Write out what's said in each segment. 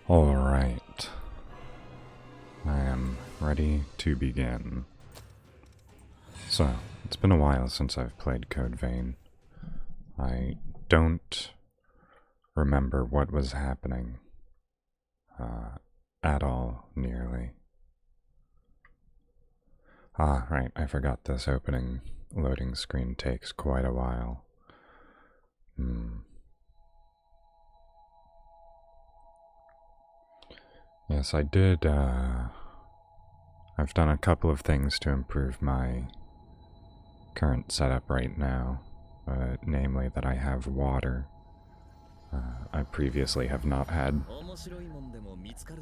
Alright. I am ready to begin. So, it's been a while since I've played Code Vein. I don't remember what was happening at all, nearly. Ah, right, I forgot this opening loading screen takes quite a while. Yes, I did, I've done a couple of things to improve my current setup right now, namely that I have water. I previously have not had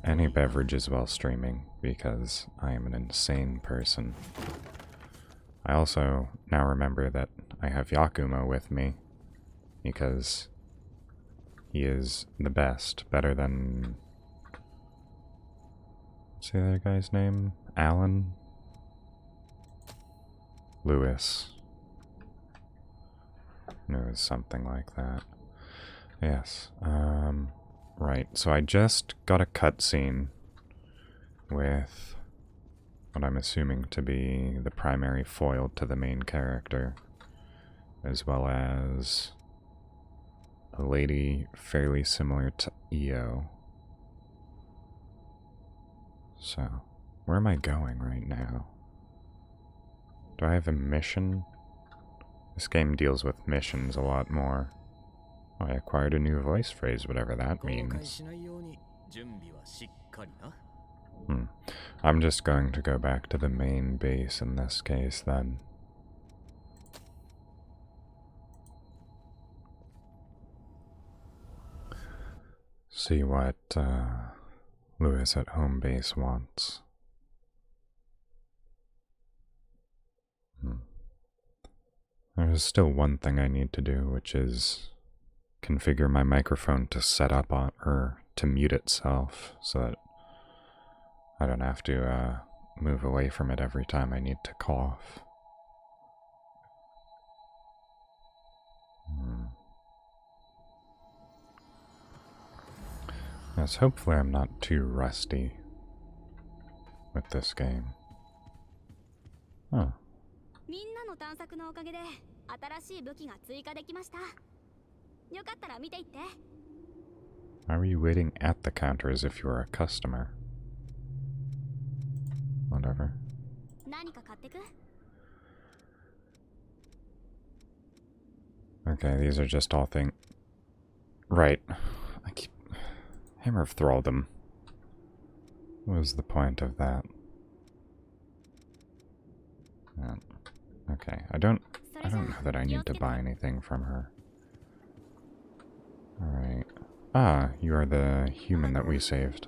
any beverages while streaming because I am an insane person. I also now remember that I have Yakumo with me because he is the best, better than... what's the other guy's name? Alan? Lewis. No, it was something like that. Yes, right, so I just got a cutscene with what I'm assuming to be the primary foil to the main character, as well as a lady fairly similar to Io. So, where am I going right now? Do I have a mission? This game deals with missions a lot more. I acquired a new voice phrase, whatever that means. I'm just going to go back to the main base in this case, then. See what Lewis at home base wants. There's still one thing I need to do, which is configure my microphone to set up on, or to mute itself, so that I don't have to move away from it every time I need to cough. Yes, hopefully I'm not too rusty with this game. Oh. Why were you waiting at the counter as if you were a customer? Whatever. Okay, these are just all things. Right. I keep... Hammer of Thraldom. What was the point of that? Okay, I don't know that I need to buy anything from her. Alright. Ah, you are the human that we saved.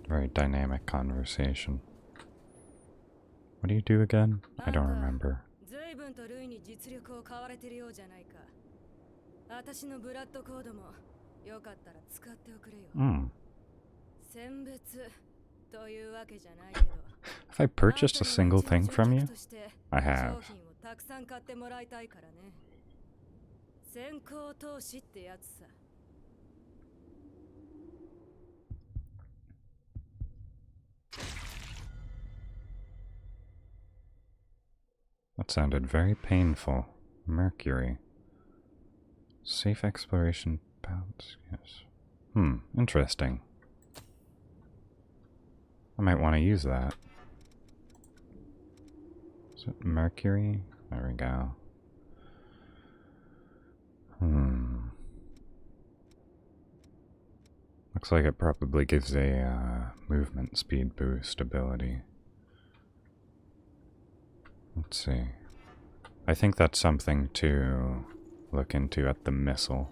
Very dynamic conversation. What do you do again? I don't remember. Have I purchased a single thing from you? I have. That sounded very painful. Mercury. Safe exploration bounce, yes. Interesting. I might want to use that. Is it Mercury? There we go. Looks like it probably gives a movement speed boost ability. Let's see. I think that's something to look into at the missile.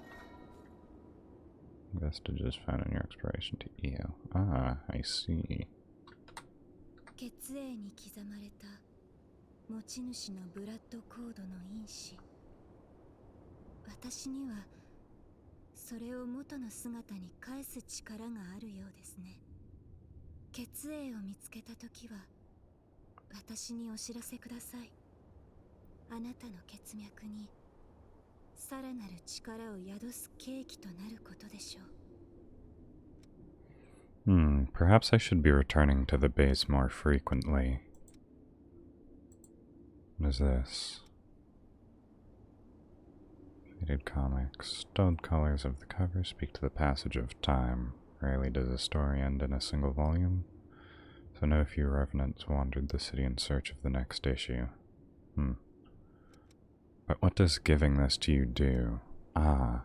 Vestiges found in your exploration to EO. Ah, I see. 血液に刻まれた持ち主のブラッドコードの因子。私にはそれを元の姿に返す力があるようですね。血液を見つけたときは私にお知らせください。あなたの血脈にさらなる力を宿す契機となることでしょう。Perhaps I should be returning to the base more frequently. What is this? Faded comics. Dulled colors of the cover speak to the passage of time. Rarely does a story end in a single volume, so no few revenants wandered the city in search of the next issue. But what does giving this to you do? Ah.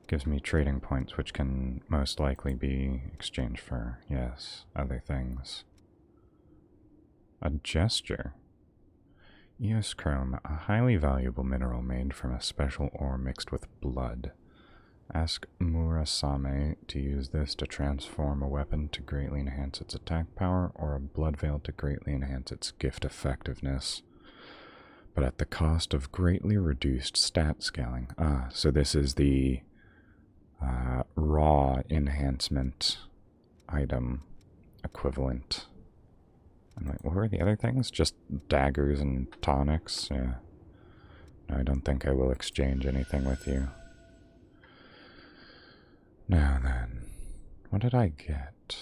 Gives me trading points which can most likely be exchanged for, yes, other things. A gesture. Eoschrome, a highly valuable mineral made from a special ore mixed with blood. Ask Murasame to use this to transform a weapon to greatly enhance its attack power, or a blood veil to greatly enhance its gift effectiveness, but at the cost of greatly reduced stat scaling. Ah, so this is the raw enhancement item equivalent. And wait, what were the other things? Just daggers and tonics? Yeah. No, I don't think I will exchange anything with you. Now then, what did I get? Do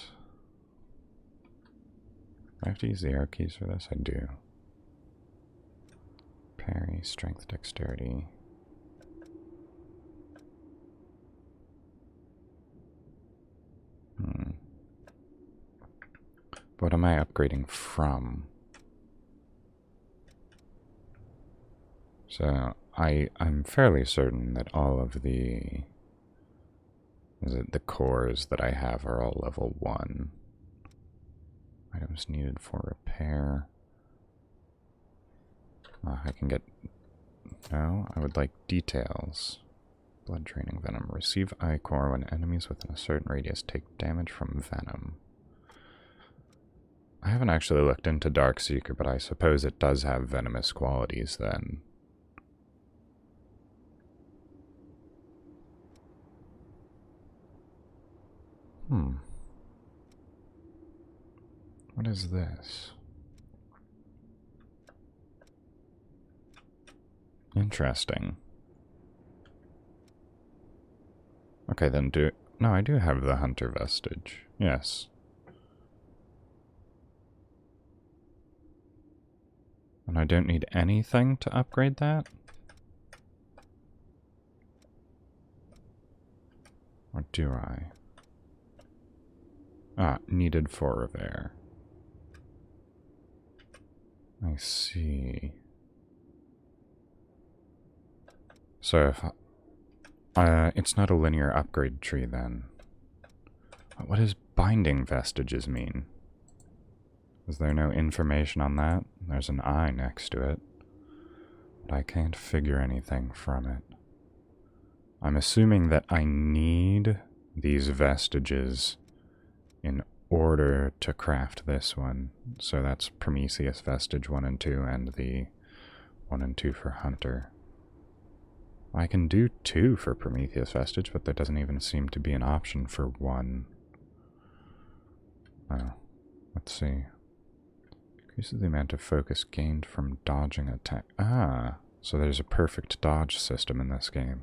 I have to use the arrow keys for this? I do. Parry, strength, dexterity. What am I upgrading from? So I'm fairly certain that all of the cores that I have are all level 1. Items needed for repair. I can get... No, I would like details. Blood draining venom. Receive ichor when enemies within a certain radius take damage from venom. I haven't actually looked into Darkseeker, but I suppose it does have venomous qualities then. What is this? Interesting. Okay, then no, I do have the Hunter Vestige. Yes. And I don't need anything to upgrade that? Or do I? Ah, needed for repair. I see. So if it's not a linear upgrade tree then. What does binding vestiges mean? Is there no information on that? There's an I next to it, but I can't figure anything from it. I'm assuming that I need these vestiges in order to craft this one. So that's Prometheus Vestige 1 and 2 and the 1 and 2 for Hunter. I can do 2 for Prometheus Vestige, but there doesn't even seem to be an option for 1. Oh, let's see. Increases the amount of focus gained from dodging attack. Ah, so there's a perfect dodge system in this game.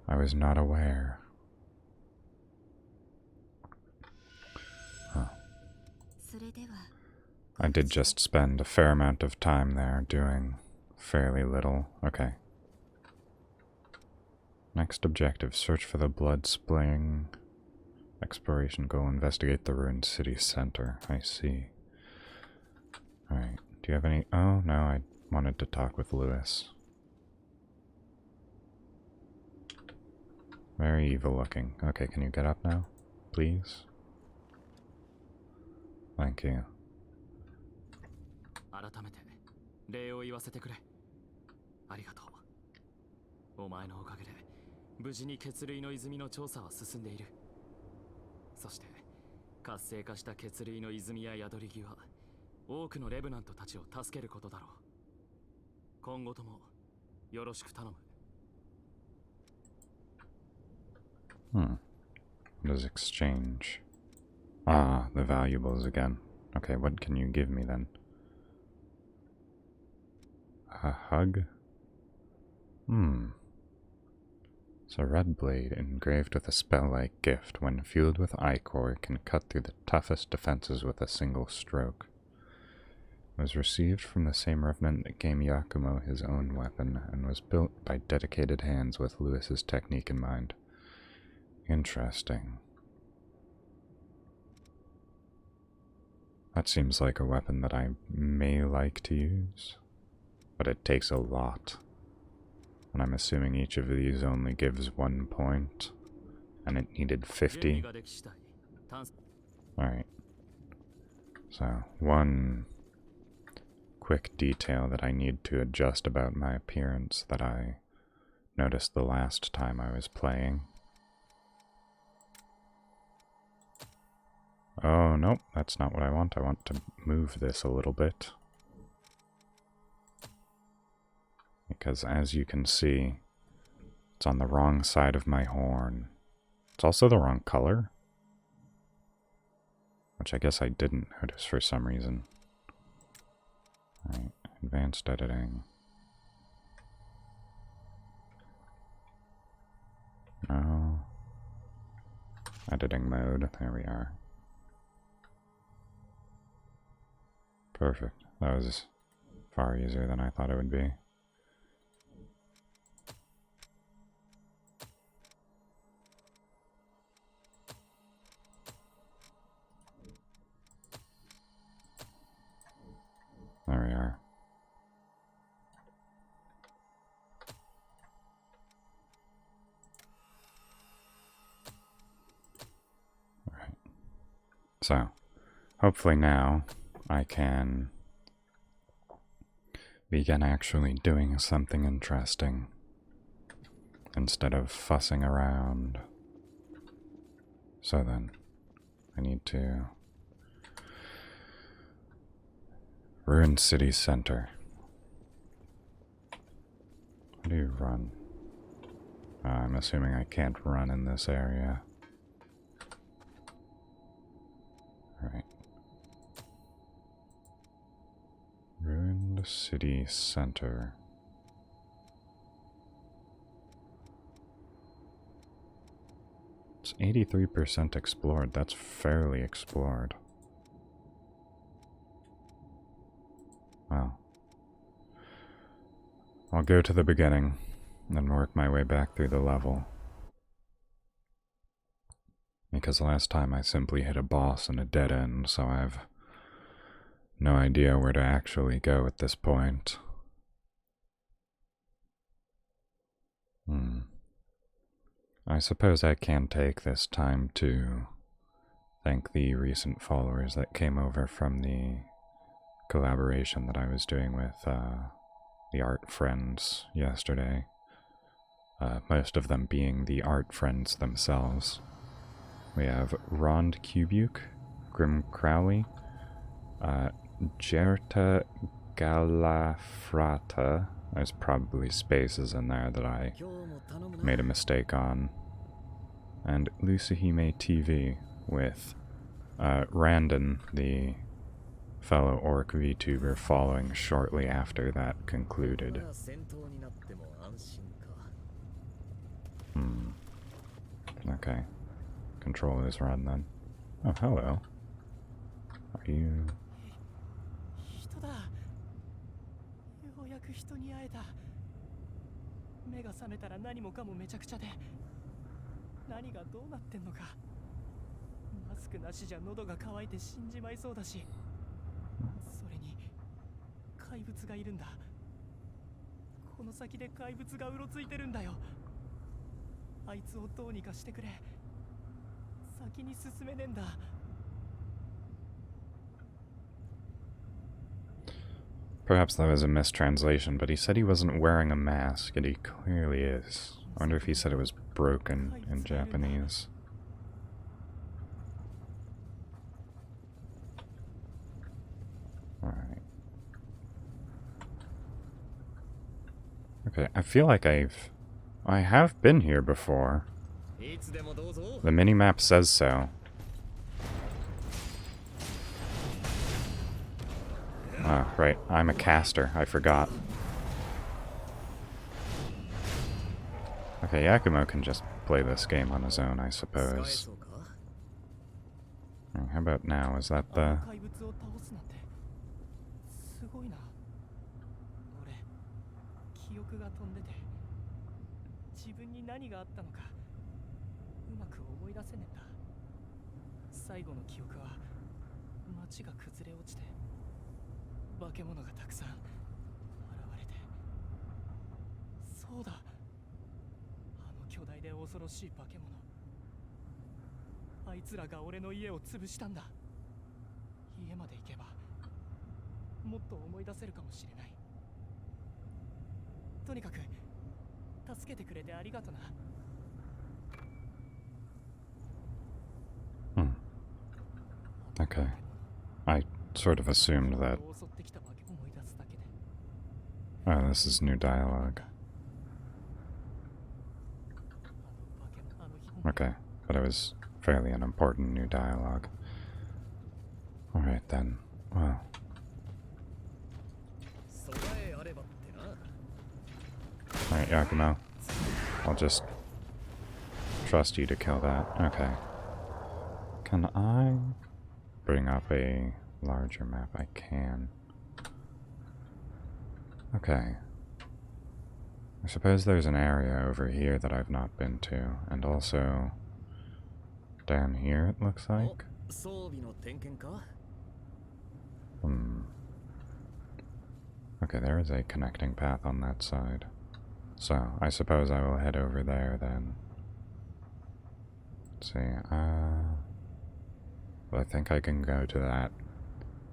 I was not aware. Huh. I did just spend a fair amount of time there doing fairly little. Okay. Next objective, search for the blood splaying. Exploration goal, investigate the ruined city center. I see. Alright, do you have any... Oh, no, I wanted to talk with Lewis. Very evil looking. Okay, can you get up now? Please? Thank you. 改めて礼を言わせてくれ。ありがとう。お前のおかげで無事に血類の泉の調査は進んでいる。そして活性化した血類の泉や宿り木は多くのレブナントたちを助けることだろう。今後ともよろしく頼む。What does exchange? Ah, the valuables again. Okay, what can you give me then? A hug? It's a red blade engraved with a spell-like gift. When fueled with ichor, it can cut through the toughest defenses with a single stroke. It was received from the same revenant that gave Yakumo his own weapon, and was built by dedicated hands with Lewis's technique in mind. Interesting. That seems like a weapon that I may like to use, but it takes a lot. And I'm assuming each of these only gives 1 point, and it needed 50. Alright. So, one quick detail that I need to adjust about my appearance that I noticed the last time I was playing. Oh, nope, that's not what I want. I want to move this a little bit. Because as you can see, it's on the wrong side of my horn. It's also the wrong color, which I guess I didn't notice for some reason. Alright, advanced editing. No. Editing mode, there we are. Perfect. That was far easier than I thought it would be. There we are. Alright. So, hopefully now I can begin actually doing something interesting instead of fussing around. So then, I need to Ruined City Center. How do you run? I'm assuming I can't run in this area. Alright. Ruined City Center. It's 83% explored. That's fairly explored. Well, I'll go to the beginning and then work my way back through the level. Because last time I simply hit a boss and a dead end, so I've no idea where to actually go at this point. I suppose I can take this time to thank the recent followers that came over from the collaboration that I was doing with the art friends yesterday. Most of them being the art friends themselves. We have Rond Cubuke, Grim Crowley, Gerta Galafrata. There's probably spaces in there that I made a mistake on. And Lucihime TV with Randon, the fellow orc Vtuber, following shortly after that concluded. Okay. Control this run then. Oh, hello. Are you... ようやく人に会えた。目が覚めたら何もかもめちゃくちゃで、何がどうなってんのか。マスクなしじゃ喉が渇いて死んじまいそうだし、それに怪物がいるんだ。この先で怪物がうろついてるんだよ。あいつをどうにかしてくれ。先に進めねえんだ。Perhaps that was a mistranslation, but he said he wasn't wearing a mask, and he clearly is. I wonder if he said it was broken in Japanese. Alright. Okay, I feel like I have been here before. The minimap says so. Ah, right. I'm a caster. I forgot. Okay, Yakumo can just play this game on his own, I suppose. How about now? Is that the... 怪物を倒すなんてすごいな。俺記憶が飛んでて自分に何があったのかうまく思い出せねえんだ。最後の記憶は街が崩れ落ちて化け物がたくさん現れて、そうだ、あの巨大で恐ろしい化け物、あいつらが俺の家を潰したんだ。家まで行けばもっと思い出せるかもしれない。とにかく助けてくれてありがとな。 Okay. I sort of assumed that... Oh, this is new dialogue. Okay, but it was fairly unimportant new dialogue. Alright then. Well. Alright, Yakumo. I'll just trust you to kill that. Okay. Can I bring up a larger map? I can. Okay. I suppose there's an area over here that I've not been to, and also down here it looks like. Okay, there is a connecting path on that side. So, I suppose I will head over there then. Let's see, but I think I can go to that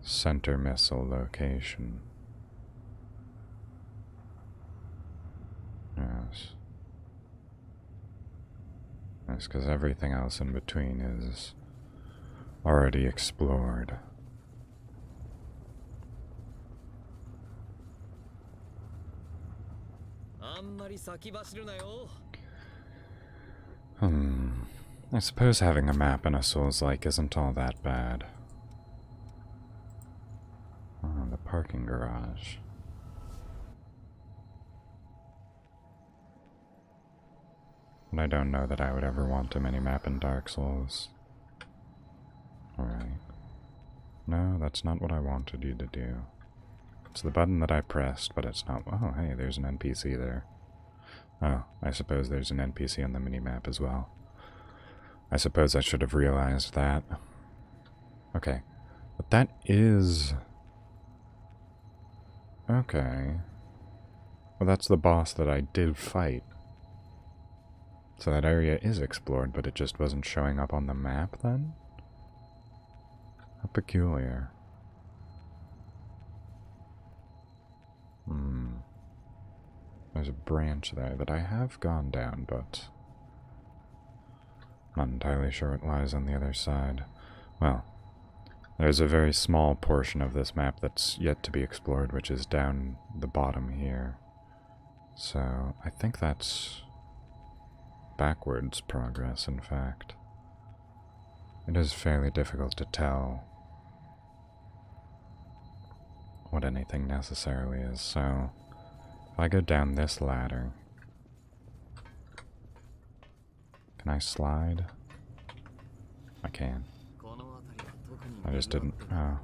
center missile location. Yes. Yes, because everything else in between is already explored. I suppose having a map in a Souls-like isn't all that bad. Oh, the parking garage. But I don't know that I would ever want a mini-map in Dark Souls. Alright. No, that's not what I wanted you to do. It's the button that I pressed, but it's not... Oh, hey, there's an NPC there. Oh, I suppose there's an NPC on the minimap as well. I suppose I should have realized that. Okay. But that is... Okay. Well, that's the boss that I did fight. So that area is explored, but it just wasn't showing up on the map then? How peculiar. There's a branch there that I have gone down, but I'm not entirely sure what lies on the other side. Well, there's a very small portion of this map that's yet to be explored, which is down the bottom here. So, I think that's backwards progress, in fact. It is fairly difficult to tell what anything necessarily is, so if I go down this ladder, can I slide? I can. I just didn't. Oh.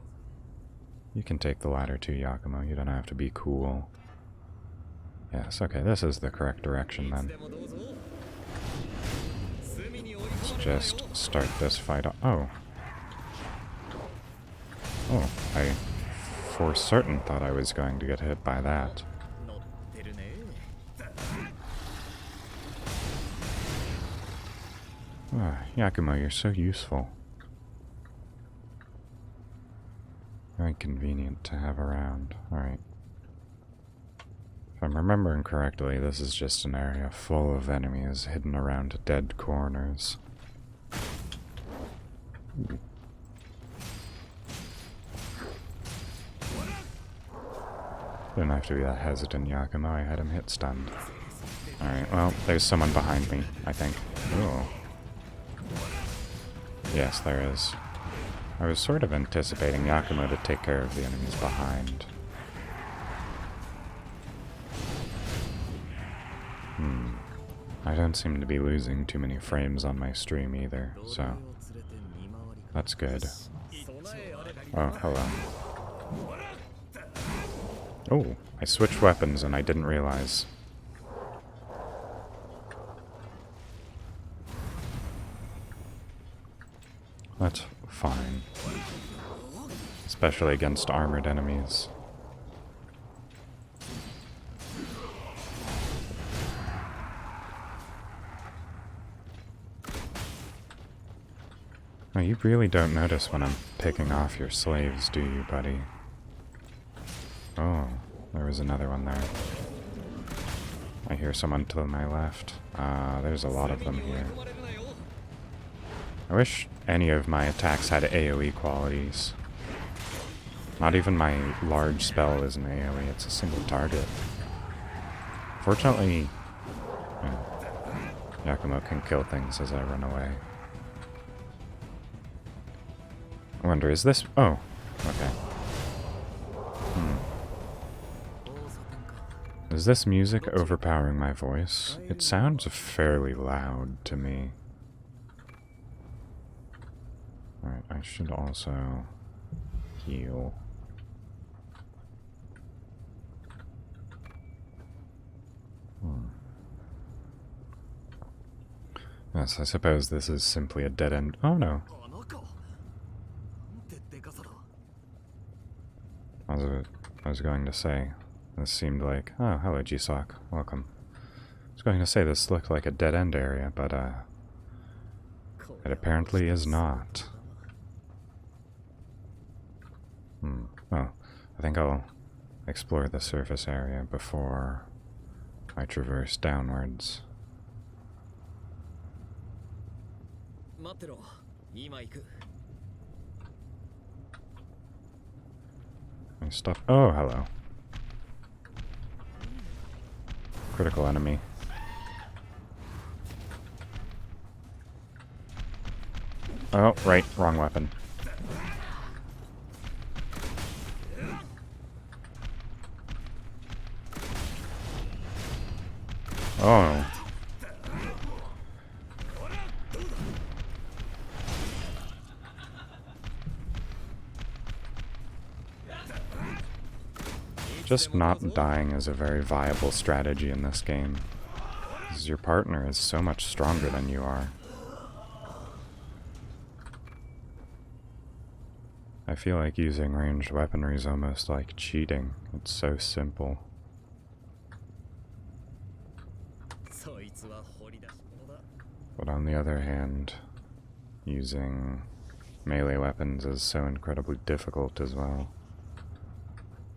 You can take the ladder too, Yakumo. You don't have to be cool. Yes, okay, this is the correct direction then. Let's just start this fight off. Oh. Oh, I for certain thought I was going to get hit by that. Oh, Yakumo, you're so useful. Very convenient to have around. Alright. If I'm remembering correctly, this is just an area full of enemies hidden around dead corners. Ooh. Didn't have to be that hesitant, Yakumo. I had him hit stunned. Alright, well, there's someone behind me, I think. Ooh. Yes, there is. I was sort of anticipating Yakumo to take care of the enemies behind. I don't seem to be losing too many frames on my stream either, so that's good. Oh, hello. Oh, I switched weapons and I didn't realize. That's fine. Especially against armored enemies. Oh, you really don't notice when I'm picking off your slaves, do you, buddy? Oh, there was another one there. I hear someone to my left. There's a lot of them here. I wish any of my attacks had AoE qualities. Not even my large spell is an AoE, it's a single target. Fortunately, Yakumo can kill things as I run away. I wonder, is this... Oh, okay. Is this music overpowering my voice? It sounds fairly loud to me. Alright, I should also heal. Yes, I suppose this is simply a dead end. Oh no. I was going to say, this seemed like... Oh, hello, Jisock. Welcome. I was going to say this looked like a dead-end area, but, it apparently is not. Well, I think I'll explore the surface area before I traverse downwards. Stuff. Oh, hello. Critical enemy. Oh, right. Wrong weapon. Oh. Just not dying is a very viable strategy in this game, because your partner is so much stronger than you are. I feel like using ranged weaponry is almost like cheating. It's so simple. But on the other hand, using melee weapons is so incredibly difficult as well.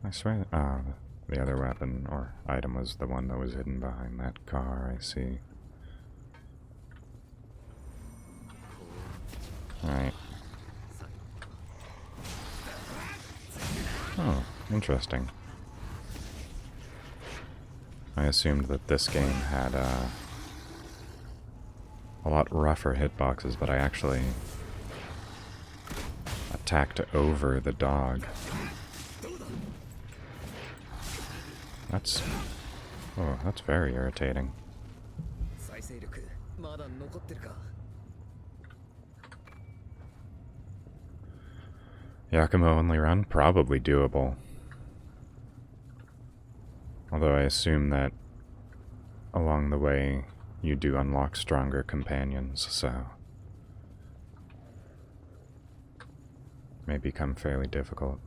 I swear that, the other weapon or item was the one that was hidden behind that car, I see. Alright. Oh, interesting. I assumed that this game had, a lot rougher hitboxes, but I actually attacked over the dog. That's... Oh, that's very irritating. Yakumo only run? Probably doable. Although I assume that along the way you do unlock stronger companions, so it may become fairly difficult.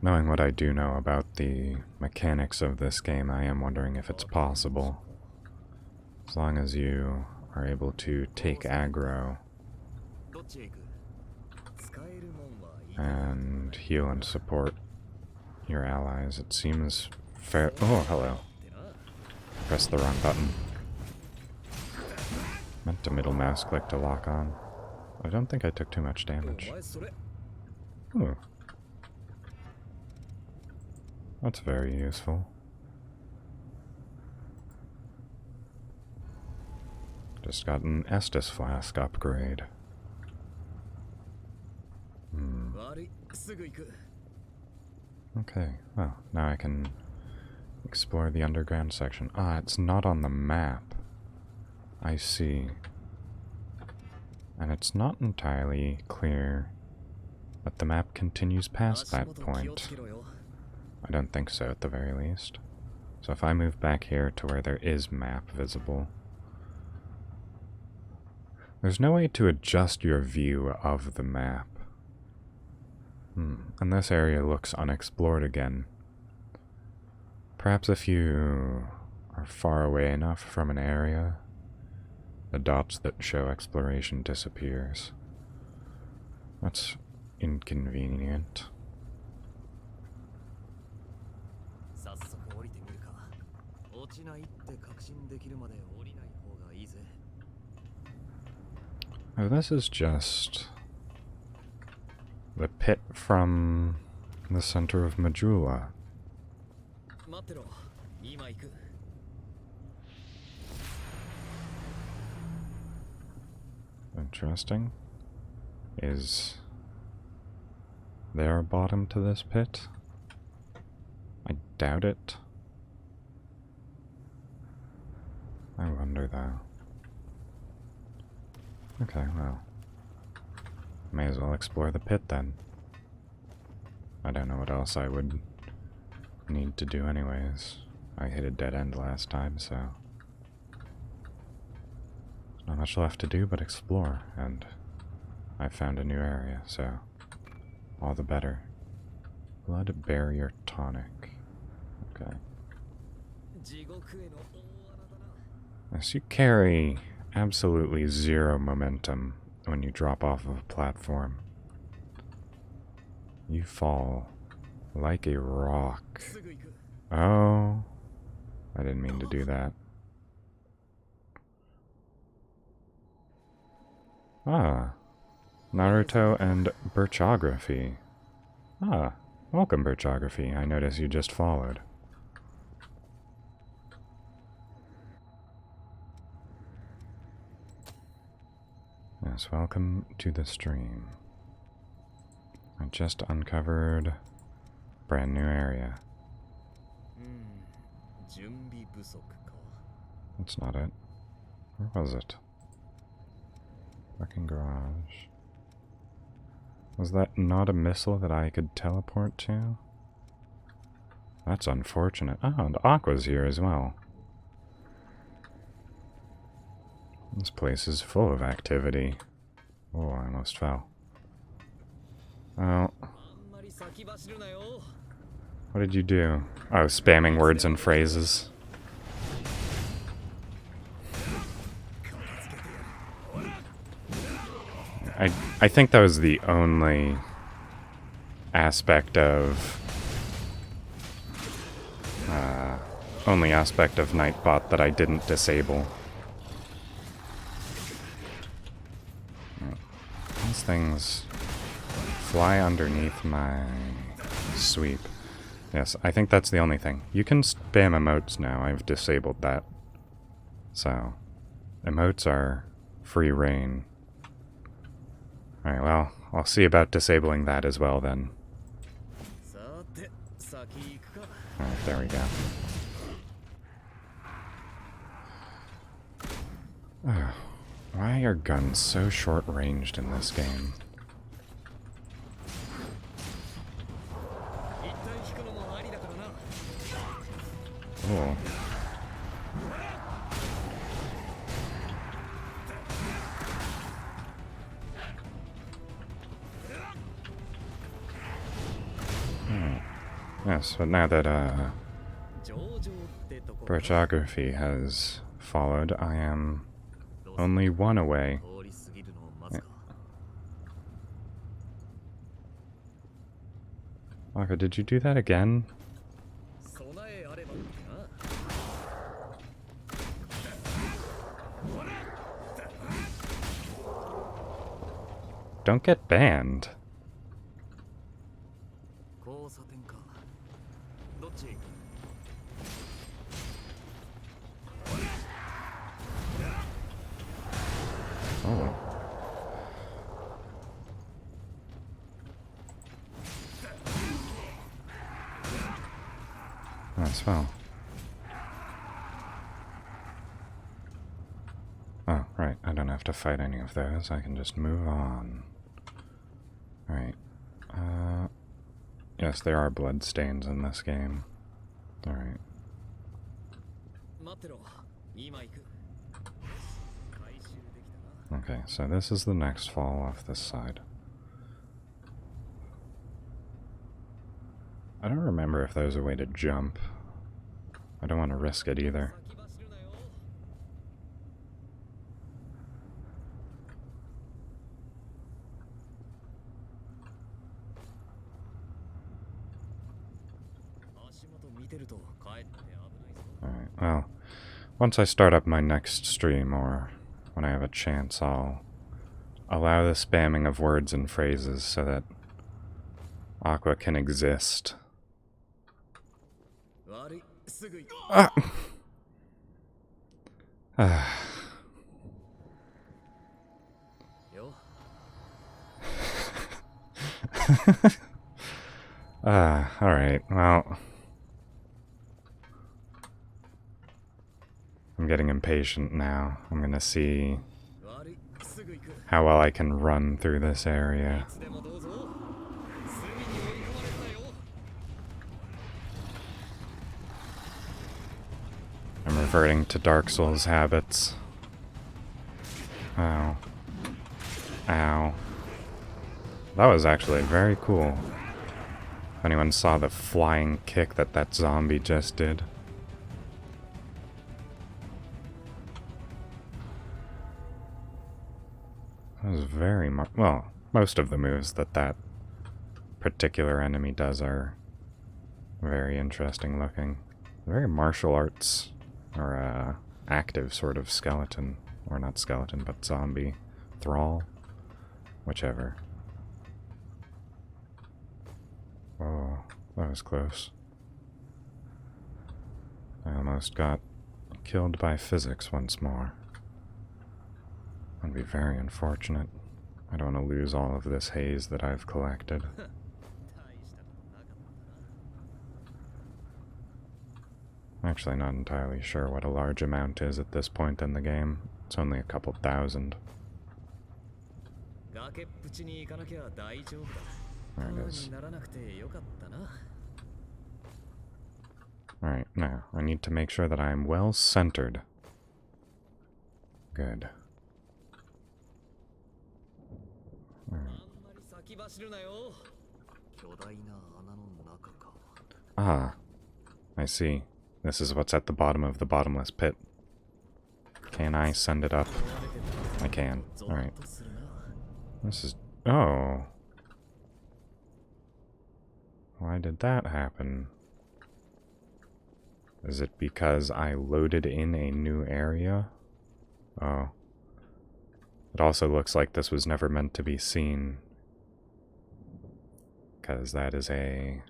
Knowing what I do know about the mechanics of this game, I am wondering if it's possible. As long as you are able to take aggro and heal and support your allies. It seems fair. Oh, hello. Pressed the wrong button. Meant to middle mouse click to lock on. I don't think I took too much damage. Ooh. That's very useful. Just got an Estus flask upgrade. Okay, well, now I can explore the underground section. Ah, it's not on the map. I see. And it's not entirely clear that the map continues past that point. I don't think so, at the very least. So if I move back here to where there is map visible, there's no way to adjust your view of the map. And this area looks unexplored again. Perhaps if you are far away enough from an area, the dots that show exploration disappears. That's inconvenient. Oh, this is just the pit from the center of Majula. Interesting. Is there a bottom to this pit? I doubt it. I wonder though. Okay, well. May as well explore the pit then. I don't know what else I would need to do anyways. I hit a dead end last time, so there's not much left to do but explore, and I found a new area, so all the better. Blood barrier tonic. Okay. Yes, you carry absolutely zero momentum when you drop off of a platform. You fall like a rock. Oh, I didn't mean to do that. Ah, Naruto and Birchography. Ah, welcome Birchography. I notice you just followed. Yes, welcome to the stream. I just uncovered a brand new area. That's not it. Where was it? Parking garage. Was that not a missile that I could teleport to? That's unfortunate. Oh, and Aqua's here as well. This place is full of activity. Oh, I almost fell. Oh. What did you do? Oh, spamming words and phrases. I think that was the only aspect of Nightbot that I didn't disable. These things fly underneath my sweep. Yes, I think that's the only thing. You can spam emotes now. I've disabled that. So, emotes are free reign. Alright, well, I'll see about disabling that as well then. Alright, there we go. Oh, why are guns so short-ranged in this game? Cool. Yes, but now that Birchography has followed, I am only one away. Waka, did you do that again? 備えあればってな。 Don't get banned. 交差点か。どっち？ Oh. As well. Oh, right. I don't have to fight any of those. I can just move on. Right. Yes, there are bloodstains in this game. Alright. 待ってろ。今行く。回収できたな。 Okay, so this is the next fall off this side. I don't remember if there's a way to jump. I don't want to risk it either. 先走るなよ。 足元見てるとかえって危ないぞ。 Alright, well, once I start up my next stream, or when I have a chance, I'll allow the spamming of words and phrases so that Aqua can exist. 悪い。すぐ行く。 Ah! Ah. よ。 Alright, well. I'm getting impatient now. I'm gonna see 悪い。すぐ行く。 how well I can run through this area. いつでもどうぞ。隅に追い込まれるなよ。 I'm reverting to Dark Souls habits. Ow. Ow. That was actually very cool. If anyone saw the flying kick that that zombie just did. That was very much... Well, most of the moves that that particular enemy does are very interesting looking. Very martial arts, or active sort of skeleton. Or not skeleton, but zombie. Thrall. Whichever. Oh, that was close. I almost got killed by physics once more. That'd be very unfortunate. I don't want to lose all of this haze that I've collected. 大したことなかったな。 I'm actually not entirely sure what a large amount is at this point in the game. It's only a couple thousand. 崖っぷちに行かなきゃ大丈夫だ。 There タ it ー is. にならなくてよかったな。 Alright, now, I need to make sure that I am well centered. Good. あんまり先走るなよ。巨大な穴の中か。 Ah, I see. This is what's at the bottom of the bottomless pit. Can I send it up? I can. Alright. ゾッとするな。 This is... Oh. Why did that happen? Is it because I loaded in a new area? Oh. It also looks like this was never meant to be seen. Because that is a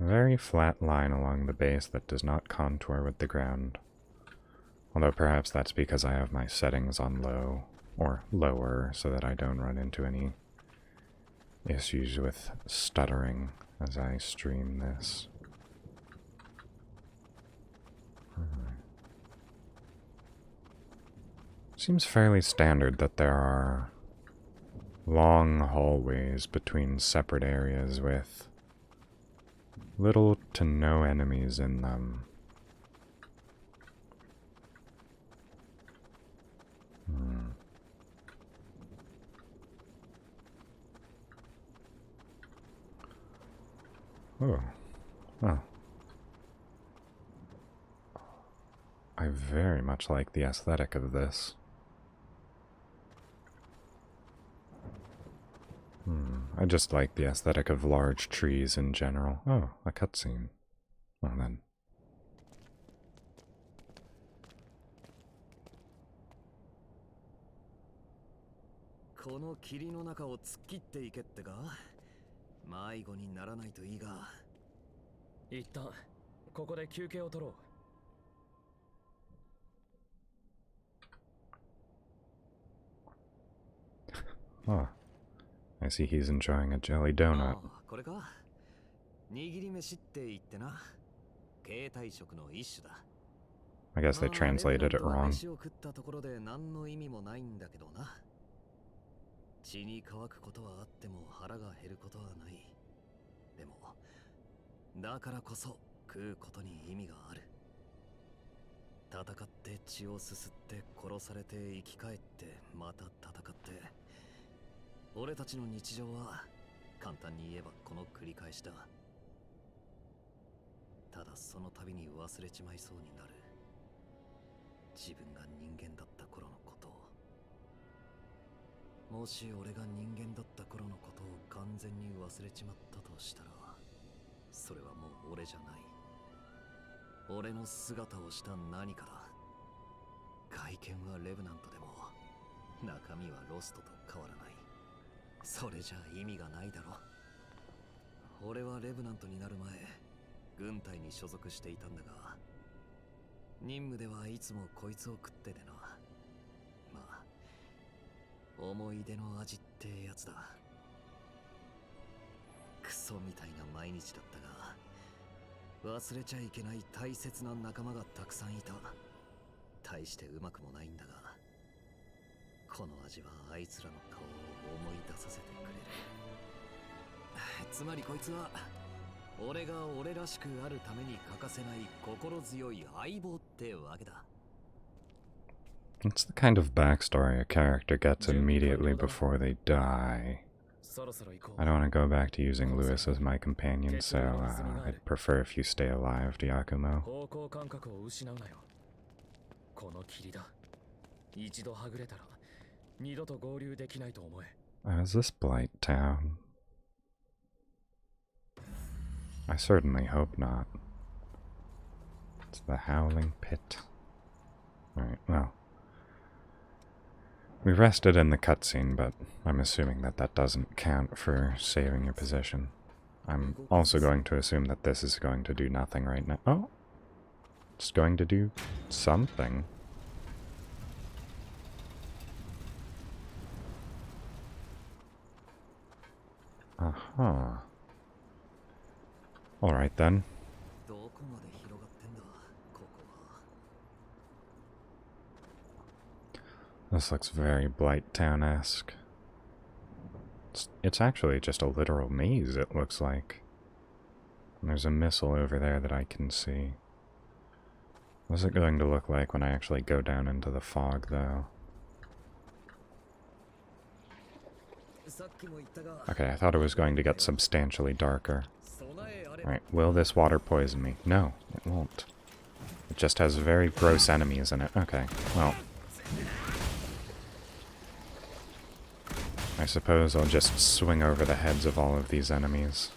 very flat line along the base that does not contour with the ground. Although perhaps that's because I have my settings on low, or lower, so that I don't run into any issues with stuttering as I stream this. Seems fairly standard that there are long hallways between separate areas with little to no enemies in them. Oh. Oh. I very much like the aesthetic of this. I just like the aesthetic of large trees in general. Oh, a cutscene. Well then. この霧の中を突っ切っていけってか迷子にならないといいが一旦ここで休憩を取ろう Oh, I see he's enjoying a jelly donut. これか握り飯って言ってな携帯食の一種だ I guess they translated it wrong. 飯を食ったところで何の意味もないんだけどな血に乾くことはあっても腹が減ることはないでもだからこそ食うことに意味がある戦って血をすすって殺されて生き返ってまた戦って俺たちの日常は簡単に言えばこの繰り返しだただその度に忘れちまいそうになる自分が人間だった頃のことをもし俺が人間だった頃のことを完全に忘れちまったとしたらそれはもう俺じゃない俺の姿をした何かだ外見はレブナントでも中身はロストと変わらないそれじゃ意味がないだろ俺はレブナントになる前軍隊に所属していたんだが任務ではいつもこいつを食っててなまあ思い出の味ってやつだクソみたいな毎日だったが忘れちゃいけない大切な仲間がたくさんいた大してうまくもないんだがこの味はあいつらの顔を思い出させてくれるつまりこいつは俺が俺らしくあるために欠かせない心強い相棒ってわけだ It's the kind of backstory a character gets immediately before they die. I don't want to go back to using Lewis as my companion, so I'd prefer if you stay alive, Diakumo. この霧だ一度はぐれたら二度と合流できないと思え Is this Blight Town? I certainly hope not. It's the Howling Pit. Alright, well. We rested in the cutscene, but I'm assuming that that doesn't count for saving your position. I'm also going to assume that this is going to do nothing right now. Oh! It's going to do something. Uh-huh. Alright then. This looks very Blight Town-esque. It's actually just a literal maze, it looks like. And there's a missile over there that I can see. What's it going to look like when I actually go down into the fog, though? Okay, I thought it was going to get substantially darker. Alright, will this water poison me? No, it won't. It just has very gross enemies in it. Okay, well. I suppose I'll just swing over the heads of all of these enemies.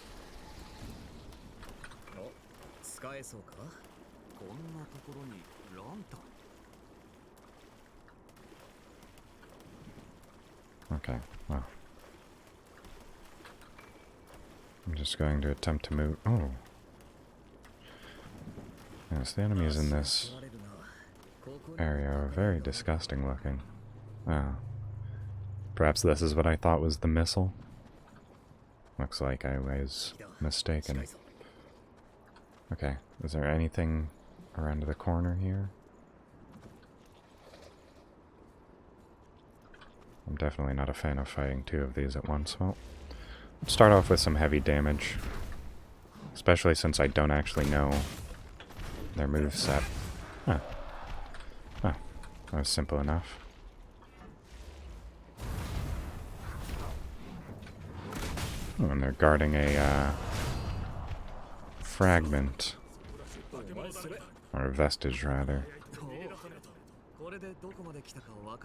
Okay, well. I'm just going to attempt to move. Oh. Yes, the enemies in this area are very disgusting looking. Oh. Perhaps this is what I thought was the missile. Looks like I was mistaken. Okay, is there anything around the corner here? I'm definitely not a fan of fighting two of these at once. Well, let's start off with some heavy damage. Especially since I don't actually know their moveset. Huh. Oh, that was simple enough. Oh, and they're guarding a fragment. Or a vestige, rather.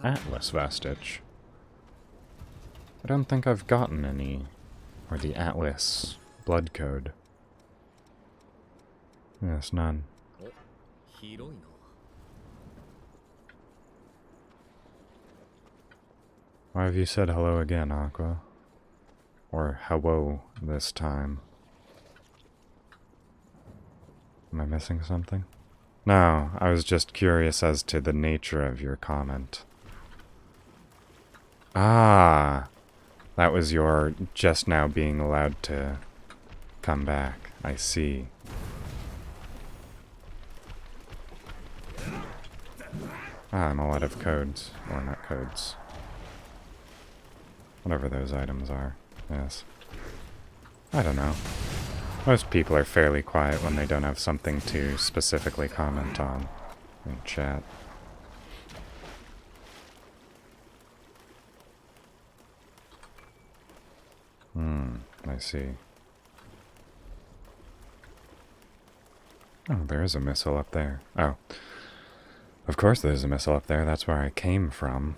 Atlas vestige. I don't think I've gotten any Or the Atlas blood code. Yes, none. 広いな。Why have you said hello again, Aqua? Or hello this time? Am I missing something? No, I was just curious as to the nature of your comment. Ah, that was your just now being allowed to come back. I see. Ah, I'm all out of codes. Or not codes. Whatever those items are. Yes. I don't know. Most people are fairly quiet when they don't have something to specifically comment on in chat. I see. Oh, there is a missile up there. Oh. Of course there's a missile up there. That's where I came from.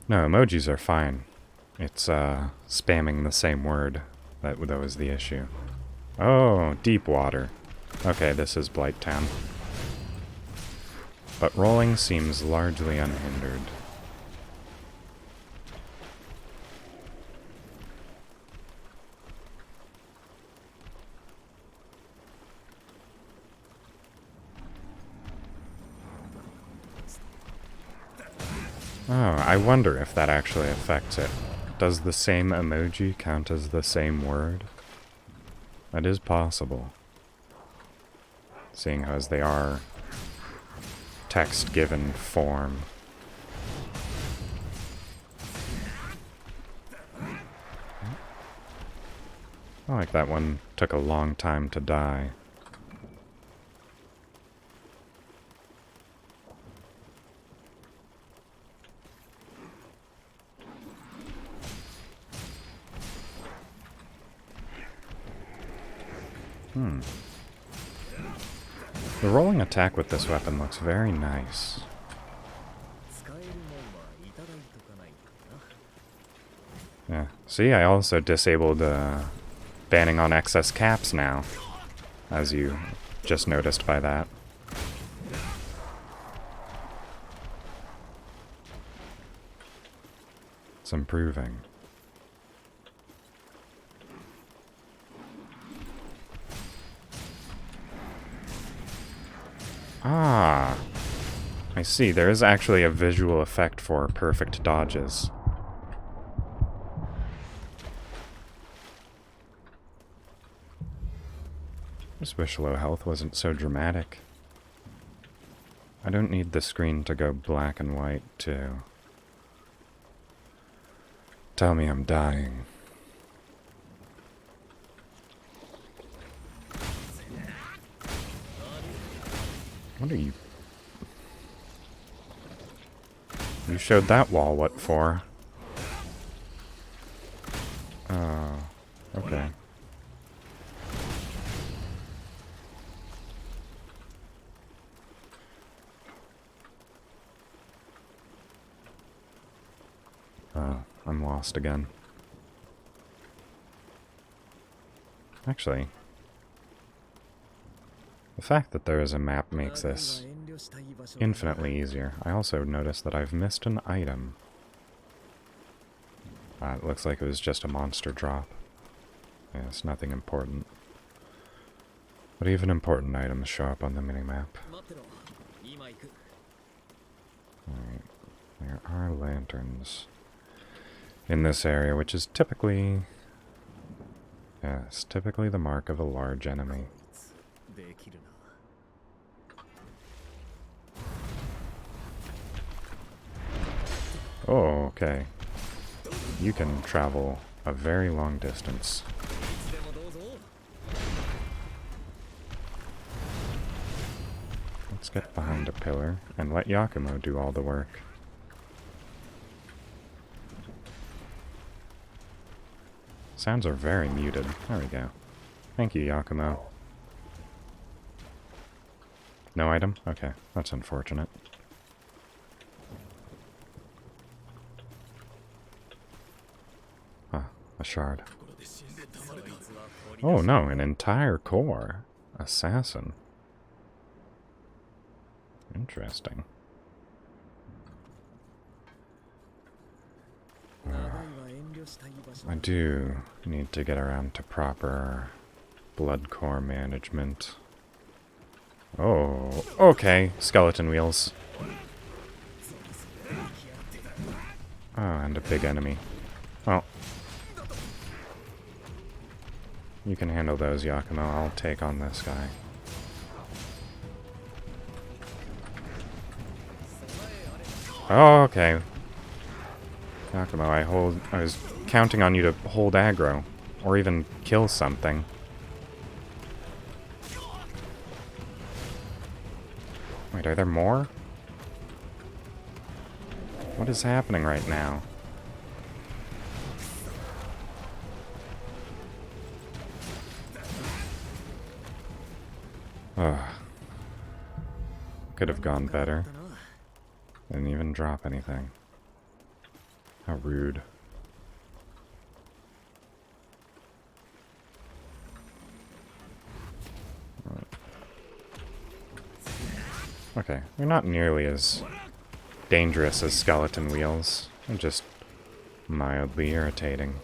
No, emojis are fine. It's, spamming the same word. That was the issue. Oh, deep water. Okay, this is Blighttown. But rolling seems largely unhindered. Oh, I wonder if that actually affects it. Does the same emoji count as the same word? That is possible. Seeing as they are text given form. I like that one took a long time to die. The rolling attack with this weapon looks very nice. Yeah. See, I also disabled banning on excess caps now, as you just noticed by that. It's improving. Ah, I see. There is actually a visual effect for perfect dodges. Just wish low health wasn't so dramatic. I don't need the screen to go black and white to tell me I'm dying. What are you? You showed that wall what for? Oh, okay. I'm lost again. Actually, the fact that there is a map makes this infinitely easier. I also noticed that I've missed an item. It looks like it was just a monster drop. Yeah, it's nothing important. But even important items show up on the minimap. Alright, there are lanterns in this area, which is typically... yes, typically the mark of a large enemy. Oh, okay. You can travel a very long distance. Let's get behind a pillar and let Yakumo do all the work. Sounds are very muted. There we go. Thank you, Yakumo. No item? Okay, that's unfortunate. A shard. Oh no, an entire core. Assassin. Interesting. I do need to get around to proper blood core management. Oh, okay. Skeleton wheels. Oh, and a big enemy. Well, you can handle those, Yakumo. I'll take on this guy. Oh, okay. Yakumo, I was counting on you to hold aggro. Or even kill something. Wait, are there more? What is happening right now? Ugh. Could have gone better. Didn't even drop anything. How rude. Okay, they're not nearly as dangerous as skeleton wheels. They're just mildly irritating.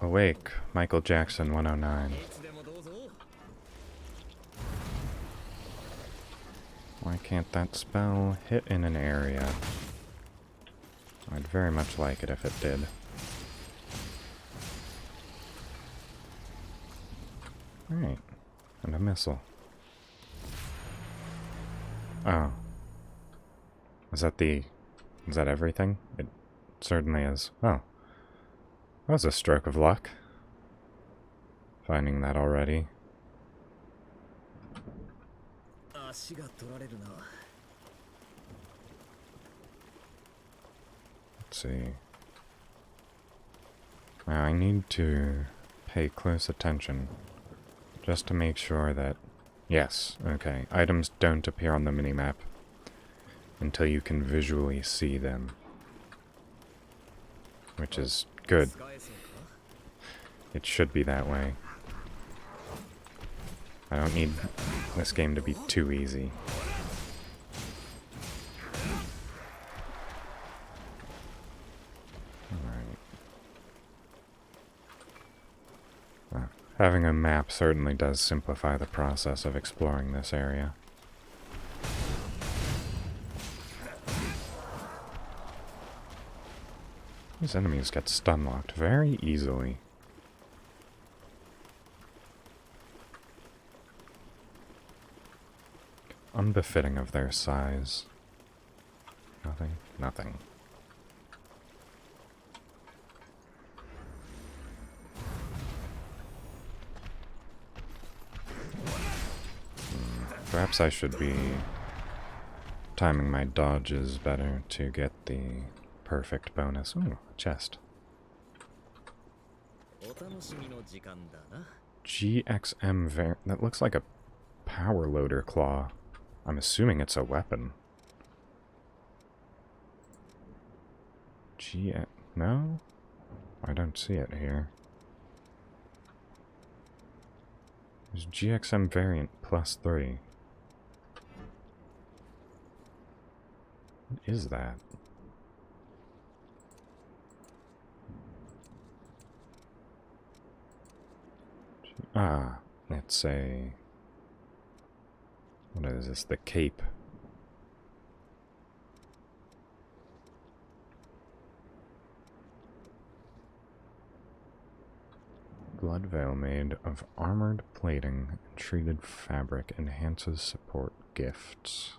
Awake, Michael Jackson 109. Why can't that spell hit in an area? I'd very much like it if it did. Alright, and a missile. Oh. Is that everything? It certainly is. Oh. That was a stroke of luck. Finding that already. Let's see. Now I need to pay close attention. Just to make sure that... Yes, okay. Items don't appear on the minimap until you can visually see them. Which is good. It should be that way. I don't need this game to be too easy. Alright. Having a map certainly does simplify the process of exploring this area. These enemies get stun-locked very easily. Unbefitting of their size. Nothing? Nothing. Perhaps I should be timing my dodges better to get the perfect bonus. Ooh, a chest. GXM that looks like a power loader claw. I'm assuming it's a weapon. No? I don't see it here. There's GXM variant +3. What is that? Ah, it's a... What is this? The cape. Blood veil made of armored plating and treated fabric enhances support gifts.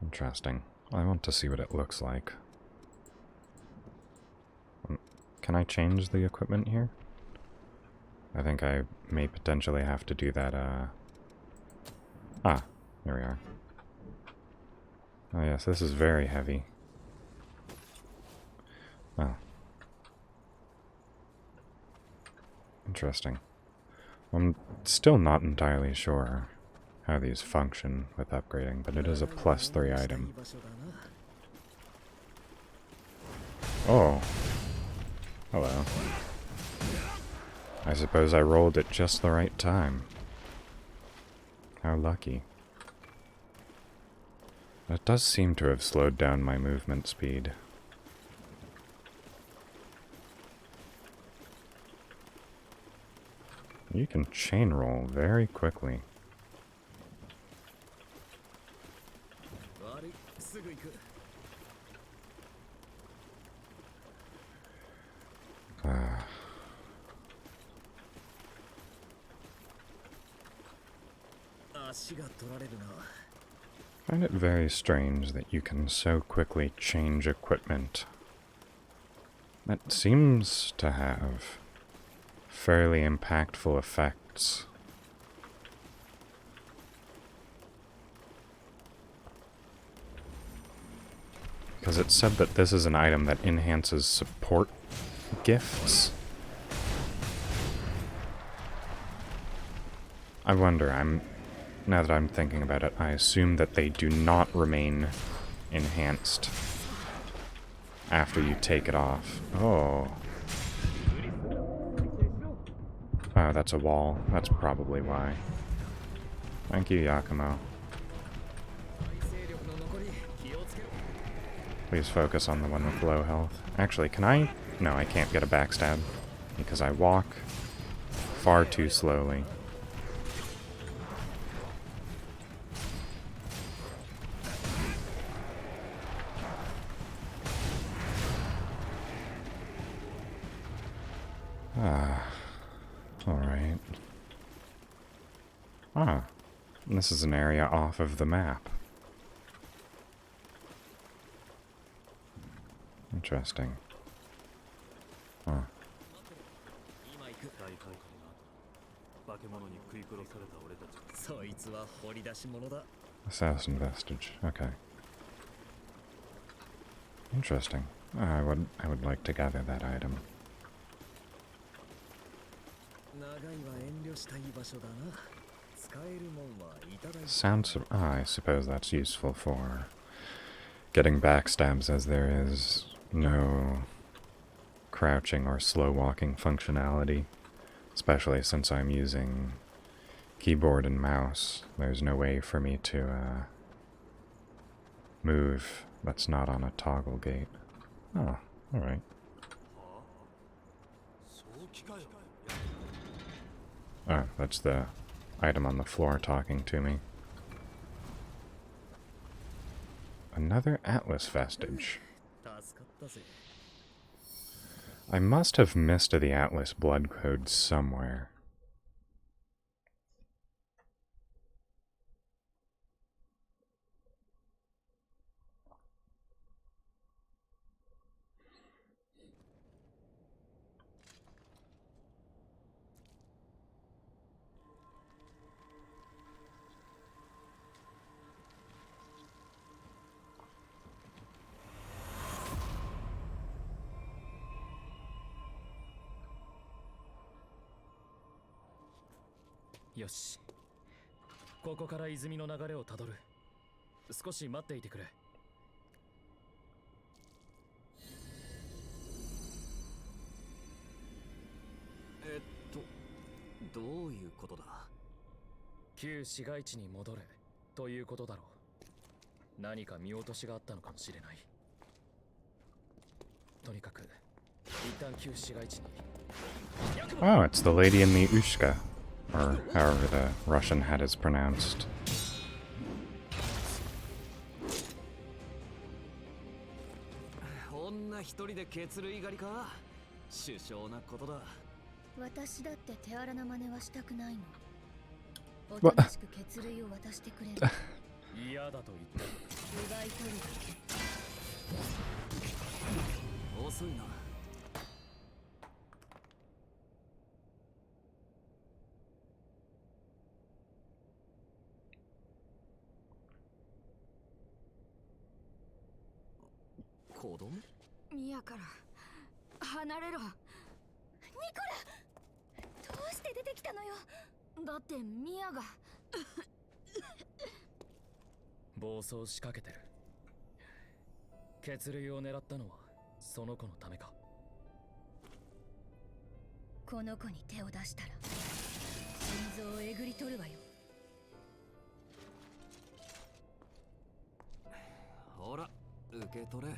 Interesting. I want to see what it looks like. Can I change the equipment here? I think I may potentially have to do that, Ah, there we are. Oh yes, this is very heavy. Oh. Interesting. I'm still not entirely sure how these function with upgrading, but it is a +3 item. Oh. Hello. I suppose I rolled at just the right time. How lucky. That does seem to have slowed down my movement speed. You can chain roll very quickly. I find it very strange that you can so quickly change equipment. That seems to have fairly impactful effects. Because it said that this is an item that enhances support gifts. I wonder, now that I'm thinking about it, I assume that they do not remain enhanced after you take it off. Oh. Oh, that's a wall. That's probably why. Thank you, Yakumo. Please focus on the one with low health. Actually, can I? No, I can't get a backstab because I walk far too slowly. Alright. This is an area off of the map. Interesting. Assassin vestige. Okay. Interesting. I would like to gather that item. Sounds. I suppose that's useful for getting backstabs, as there is no crouching or slow walking functionality, especially since I'm using keyboard and mouse. There's no way for me to move that's not on a toggle gate. Oh, alright. Oh, that's the item on the floor talking to me. Another Atlas vestige. I must have missed the Atlas blood code somewhere.よし、ここから泉の流れをたどる。少し待っていてくれ。どういうことだ？旧市街地に戻れということだろう。何か見落としがあったのかもしれない。とにかく一旦旧市街地に。Oh, it's the lady in the Ushka. Or however the Russian head is pronounced. What? 子供？ミアから離れろ。ニコラ、どうして出てきたのよ。だってミアが暴走しかけてる。血類を狙ったのはその子のためか。この子に手を出したら心臓をえぐり取るわよ。ほら受け取れ。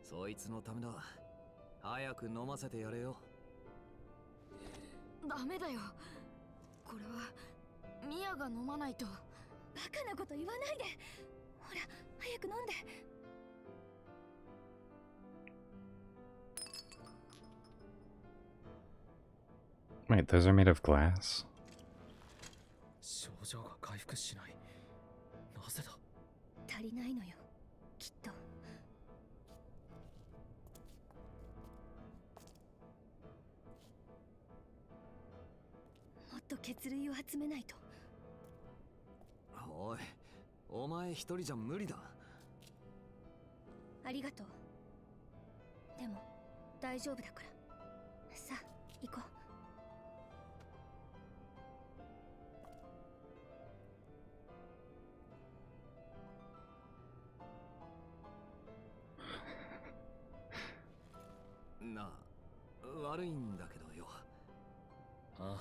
そいつのためだ。早く飲ませてやれよ。ダメだよ。これはミアが飲まないと。バカなこと言わないで。ほら早く飲んで。Wait, those are made of glass? 症状が回復しない。なぜだ。足りないのよ、きっと。もっと血類を集めないと。おい、お前一人じゃ無理だ。ありがとう。でも大丈夫だから。さあ行こう。なあ、悪いんだけどよ。あ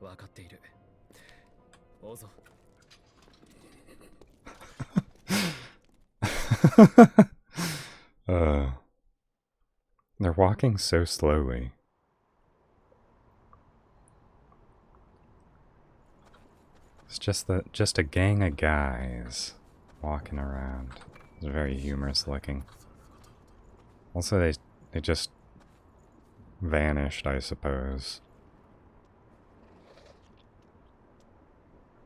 あ、わかっている。おぞ。They're walking so slowly. It's just a gang of guys walking around. It's very humorous looking. Also, they just vanished, I suppose.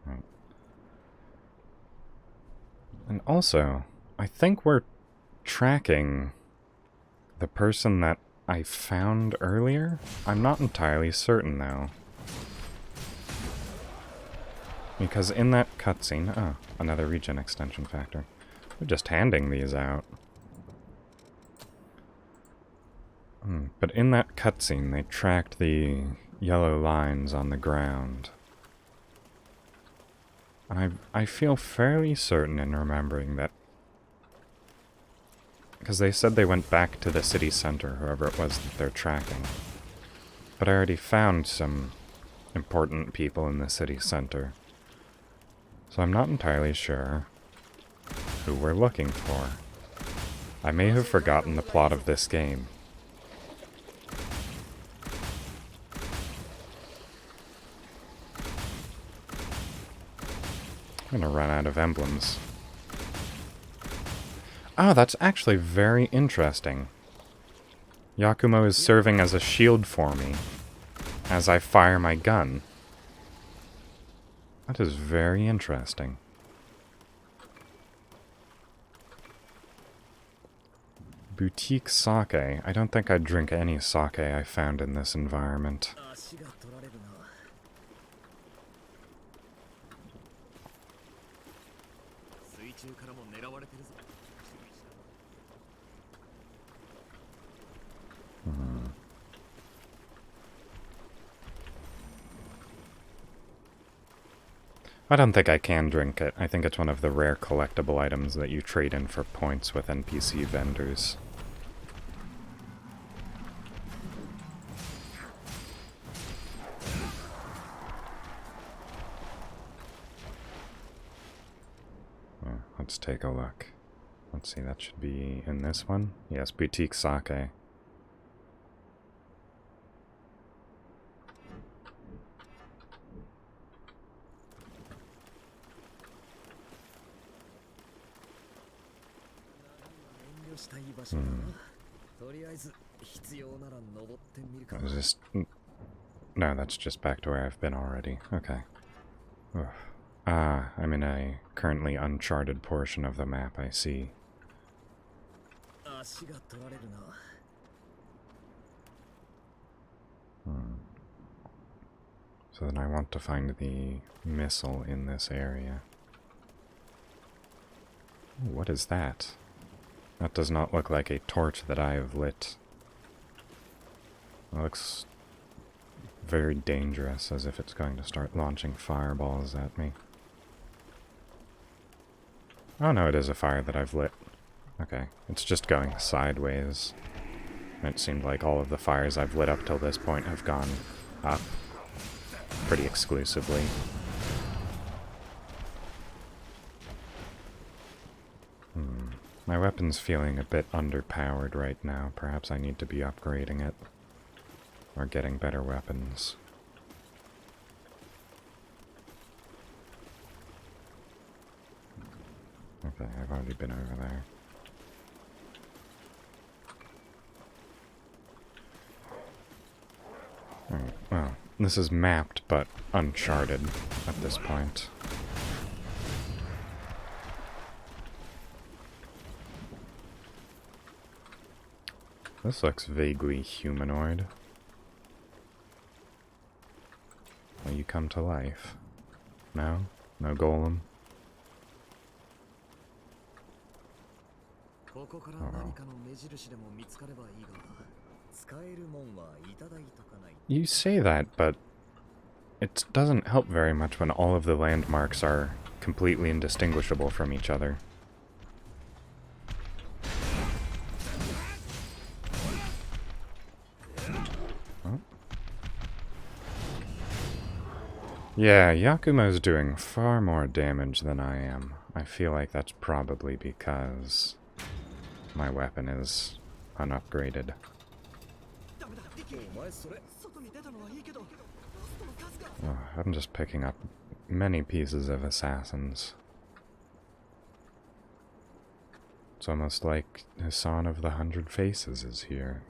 Right. And also, I think we're tracking the person that I found earlier? I'm not entirely certain, though. Because in that cutscene... Oh, another regen extension factor. We're just handing these out. But in that cutscene, they tracked the yellow lines on the ground. I feel fairly certain in remembering that... Because they said they went back to the city center, whoever it was that they're tracking. But I already found some important people in the city center. So I'm not entirely sure who we're looking for. I may have forgotten the plot of this game. I'm gonna run out of emblems. Oh, that's actually very interesting. Yakumo is serving as a shield for me as I fire my gun. That is very interesting. Boutique sake. I don't think I'd drink any sake I found in this environment. I don't think I can drink it. I think it's one of the rare collectible items that you trade in for points with NPC vendors. Let's take a look. Let's see, that should be in this one. Yes, boutique sake. Is this... No, that's just back to where I've been already. Okay. Ugh. Ah, I'm in a currently uncharted portion of the map, I see. So then I want to find the missile in this area. Ooh, what is that? That does not look like a torch that I have lit. It looks very dangerous, as if it's going to start launching fireballs at me. Oh no, it is a fire that I've lit. Okay, it's just going sideways. It seemed like all of the fires I've lit up till this point have gone up pretty exclusively. My weapon's feeling a bit underpowered right now. Perhaps I need to be upgrading it. Or getting better weapons. Okay, I've already been over there. Alright, well, this is mapped but uncharted at this point. This looks vaguely humanoid. Will you come to life? No? No golem? ここから何かの目印でも見つかればいいが、使えるもんはいただいとかない。 You say that, but it doesn't help very much when all of the landmarks are completely indistinguishable from each other. Oh. Yeah, Yakumo's doing far more damage than I am. I feel like that's probably because my weapon is unupgraded. お前それ。 Oh, I'm just picking up many pieces of assassins. It's almost like Hassan of the 100 Faces is here.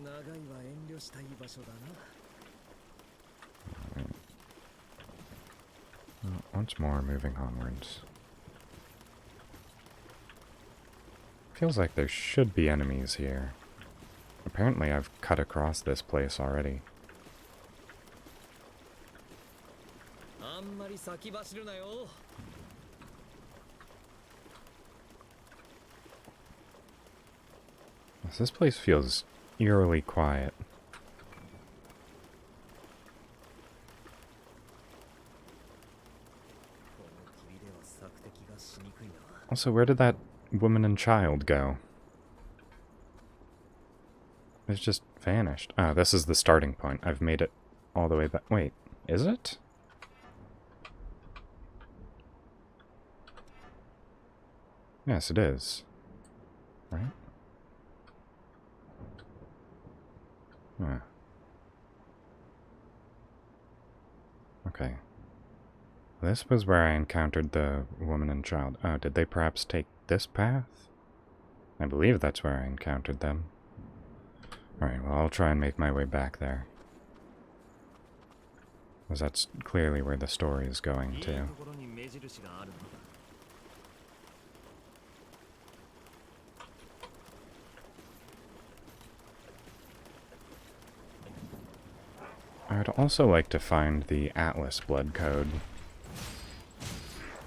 長いは遠慮したい場所だな。 Once more, moving onwards. Feels like there should be enemies here. Apparently I've cut across this place already. あんまり先走るなよ。 This place feels eerily quiet. Also, where did that woman and child go? It's just vanished. Ah, this is the starting point. I've made it all the way back. Wait, is it? Yes, it is. Right? Huh. Okay. This was where I encountered the woman and child. Oh, did they perhaps take this path? I believe that's where I encountered them. Alright, well, I'll try and make my way back there. Because that's clearly where the story is going to. I would also like to find the Atlas blood code,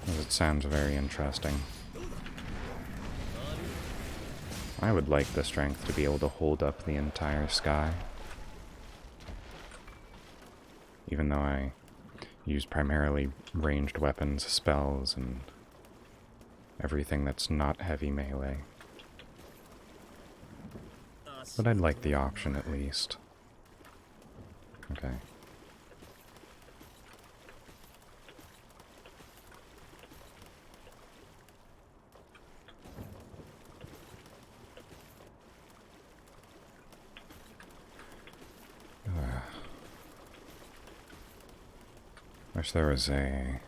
as it sounds very interesting. I would like the strength to be able to hold up the entire sky. Even though I use primarily ranged weapons, spells, and everything that's not heavy melee. But I'd like the option at least. Okay. Wish there was a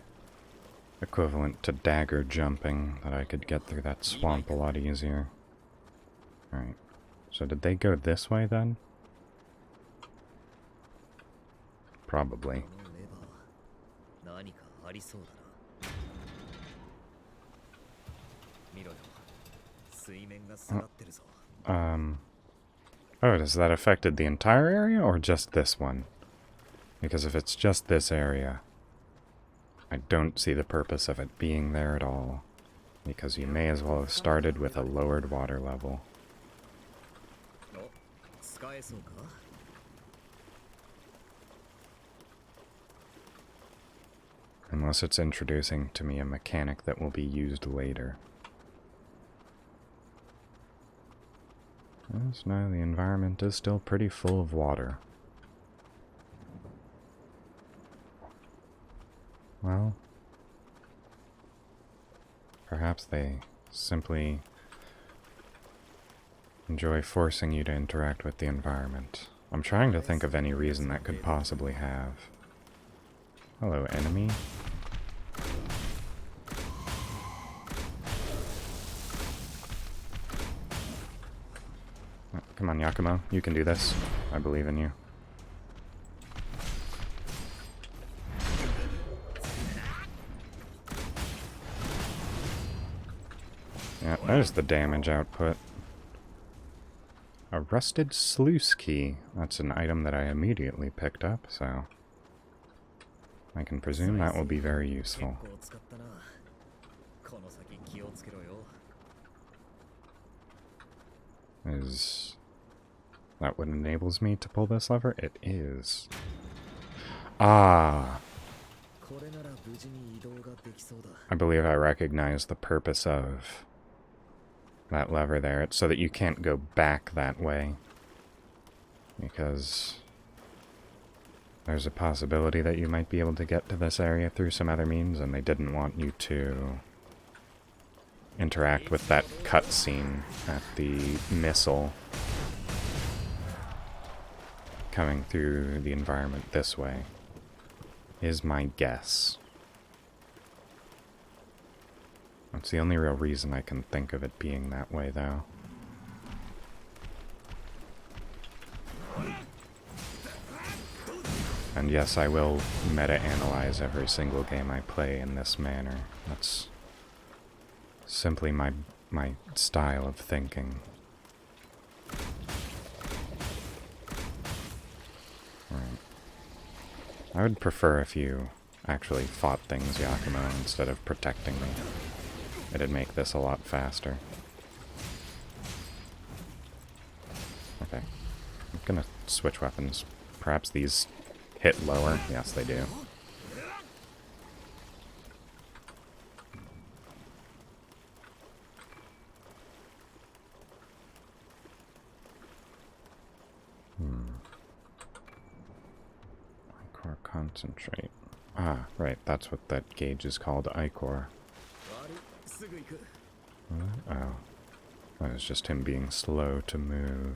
equivalent to dagger jumping that I could get through that swamp a lot easier. Alright. So did they go this way then? Probably. Oh, does that affected the entire area or just this one? Because if it's just this area, I don't see the purpose of it being there at all, because you may as well have started with a lowered water level. お、使えそうか？ Unless it's introducing to me a mechanic that will be used later. Yes, no, the environment is still pretty full of water. Well, perhaps they simply enjoy forcing you to interact with the environment. I'm trying to think of any reason that could possibly have. Hello, enemy. Oh, come on, Yakumo. You can do this. I believe in you. Yeah, there's the damage output. A rusted sluice key. That's an item that I immediately picked up, so I can presume that will be very useful. 結構使ったな。この先気をつけろよ。 Is that what enables me to pull this lever? It is. Ah! これなら無事に移動ができそうだ。 I believe I recognize the purpose of that lever there. It's so that you can't go back that way. Because there's a possibility that you might be able to get to this area through some other means, and they didn't want you to interact with that cutscene at the missile coming through the environment this way, is my guess. That's the only real reason I can think of it being that way, though. And yes, I will meta-analyze every single game I play in this manner. That's simply my style of thinking. Right. I would prefer if you actually fought things, Yakumo, instead of protecting me. It'd make this a lot faster. Okay. I'm gonna switch weapons. Perhaps these hit lower. Yes, they do. Ichor concentrate. Ah, right. That's what that gauge is called, Ichor. 悪い、すぐ行く。 Oh. That was just him being slow to move.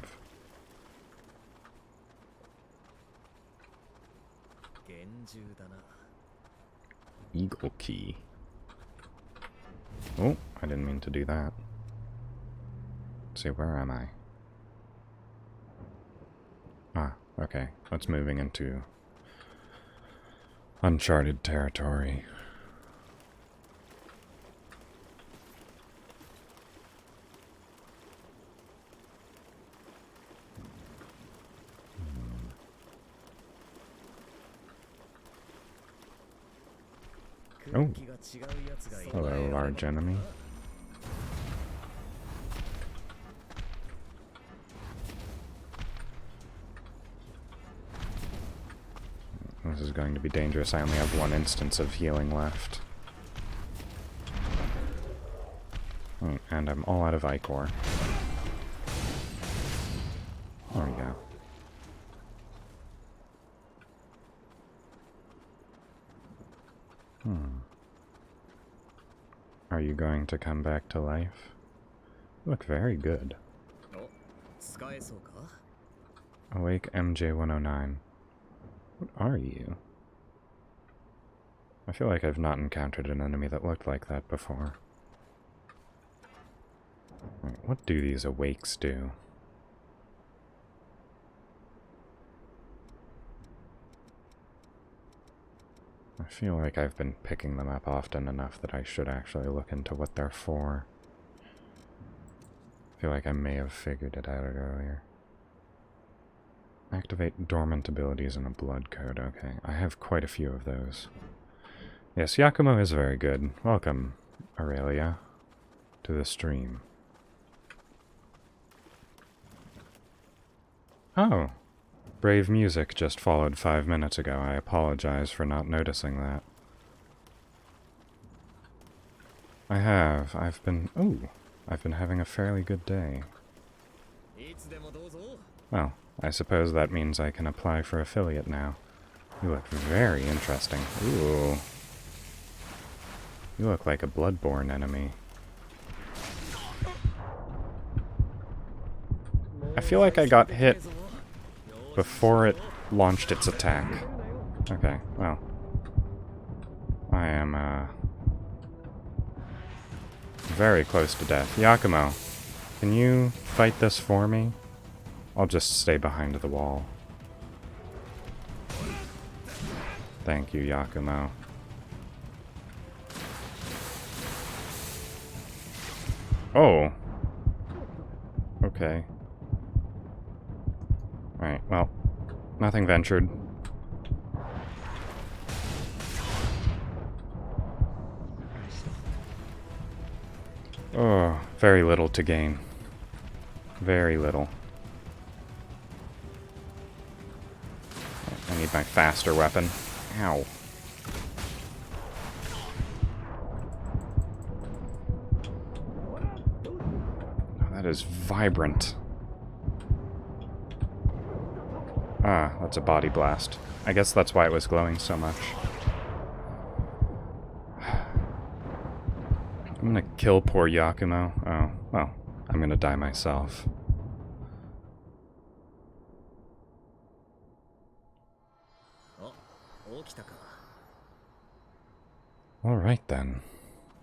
厳重だな。 Eagle key. Oh, I didn't mean to do that. Let's see, where am I? Ah, okay. That's moving into uncharted territory. Oh. Hello, large enemy. This is going to be dangerous. I only have one instance of healing left. And I'm all out of Ichor. There we go. Are you going to come back to life? You look very good. お、使えそうか？ Awake MJ109. What are you? I feel like I've not encountered an enemy that looked like that before. Right, what do these awakes do? I feel like I've been picking them up often enough that I should actually look into what they're for. I feel like I may have figured it out earlier. Activate dormant abilities in a blood code. Okay, I have quite a few of those. Yes, Yakumo is very good. Welcome, Aurelia, to the stream. Oh, Brave music just followed 5 minutes ago. I apologize for not noticing that. I have. I've been having a fairly good day. Well, I suppose that means I can apply for affiliate now. You look very interesting. Ooh. You look like a Bloodborne enemy. I feel like I got hit before it launched its attack. Okay, well. I am, very close to death. Yakumo, can you fight this for me? I'll just stay behind the wall. Thank you, Yakumo. Oh! Okay. Alright, well, nothing ventured. Oh, very little to gain. Very little. I need my faster weapon. Ow. Oh, that is vibrant. Ah, that's a body blast. I guess that's why it was glowing so much. I'm gonna kill poor Yakumo. Oh, well, I'm gonna die myself. Alright then.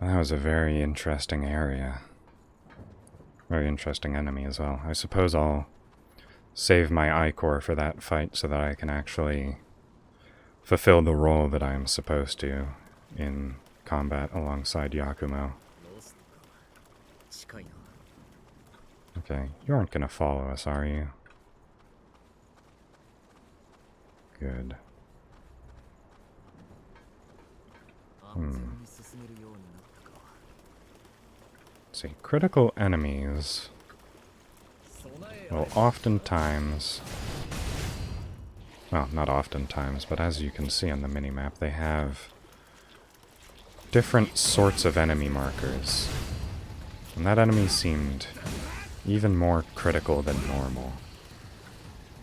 That was a very interesting area. Very interesting enemy as well. I suppose I'll save my Ichor for that fight so that I can actually fulfill the role that I am supposed to in combat alongside Yakumo. Okay, you aren't gonna follow us, are you? Good. Let's see, critical enemies will oftentimes... Well, not oftentimes, but as you can see on the minimap, they have different sorts of enemy markers. And that enemy seemed even more critical than normal.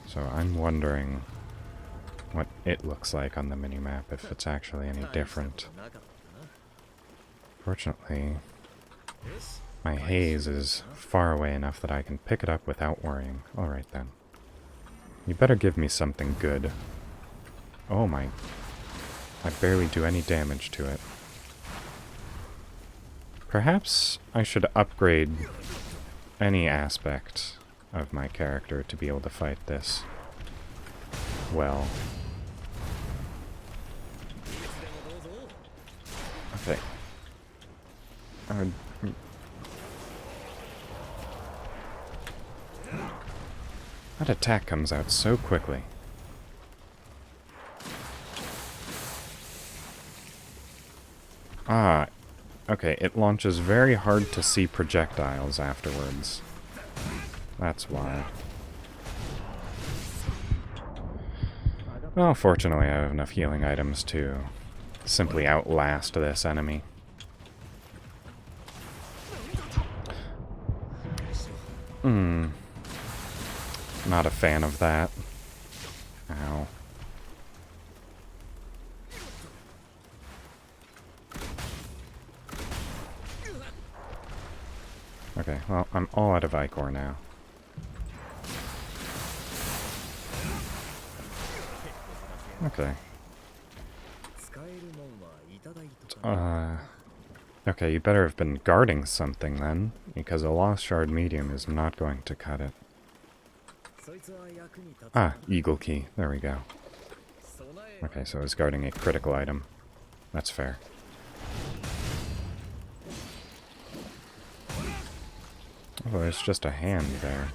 So I'm wondering what it looks like on the minimap, if it's actually any different. Fortunately, my haze is far away enough that I can pick it up without worrying. Alright then. You better give me something good. Oh my... I barely do any damage to it. Perhaps I should upgrade any aspect of my character to be able to fight this well. Okay. That attack comes out so quickly. Ah, okay, it launches very hard to see projectiles afterwards. That's why. Well, fortunately I have enough healing items to simply outlast this enemy. Not a fan of that. Ow. Okay, well, I'm all out of Ichor now. Okay. Okay, you better have been guarding something then, because a Lost Shard Medium is not going to cut it. Ah, Eagle Key. There we go. Okay, so I was guarding a critical item. That's fair. Oh, there's just a hand there.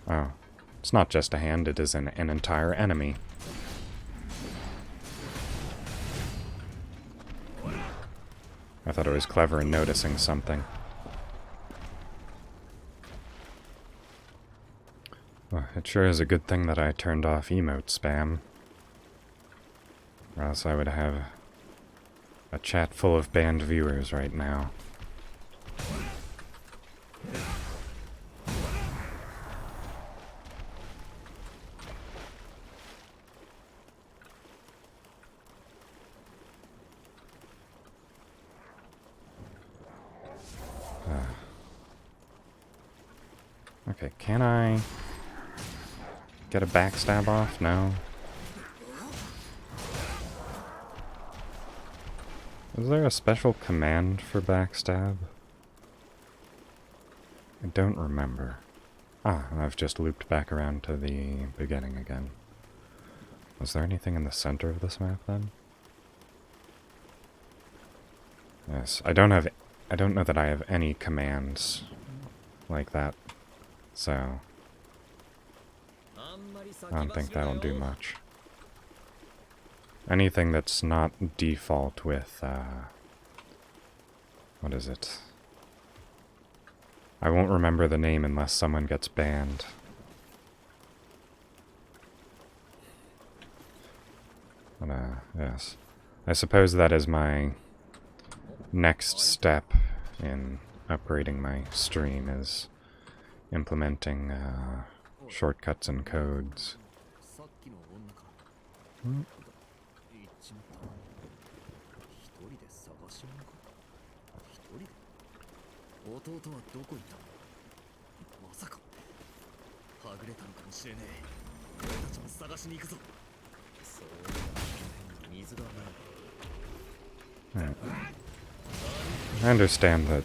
Oh. It's not just a hand, it is an entire enemy. I thought it was clever in noticing something. Well, it sure is a good thing that I turned off emote spam. Or else I would have a chat full of banned viewers right now. Okay, can I get a backstab off? No. Is there a special command for backstab? I don't remember. Ah, I've just looped back around to the beginning again. Was there anything in the center of this map then? Yes, I don't know that I have any commands like that, so I don't think that'll do much. Anything that's not default with, what is it? I won't remember the name unless someone gets banned. But, yes. I suppose that is my next step in upgrading my stream, is implementing, shortcuts and codes. Hmm. 弟はどこにいた？まさかはぐれたのかもしれねえ。俺たちも探しに行くぞ。そうだ、水がない。I understand that.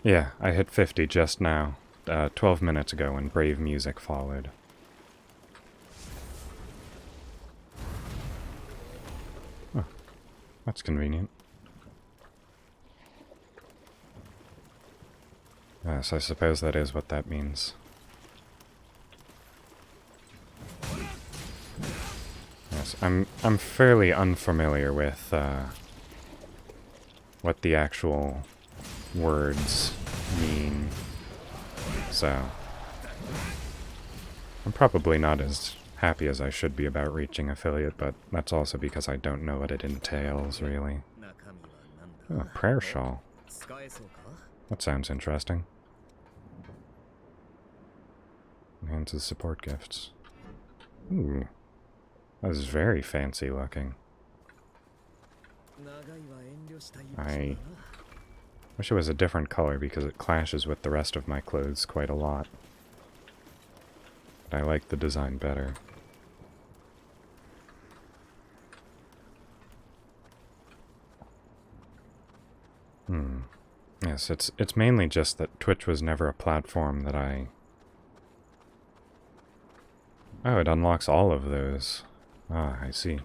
Yeah, I hit 50 just now, 12 minutes ago when Brave music followed. Oh, that's convenient. Yes, I suppose that is what that means. Yes, I'm fairly unfamiliar with what the actual words mean, so I'm probably not as happy as I should be about reaching affiliate, but that's also because I don't know what it entails, really. Oh, a prayer shawl. That sounds interesting. Enhances support gifts. Ooh. That is very fancy looking. I wish it was a different color because it clashes with the rest of my clothes quite a lot. But I like the design better. Yes, it's mainly just that Twitch was never a platform that I... Oh, it unlocks all of those. Ah, I see.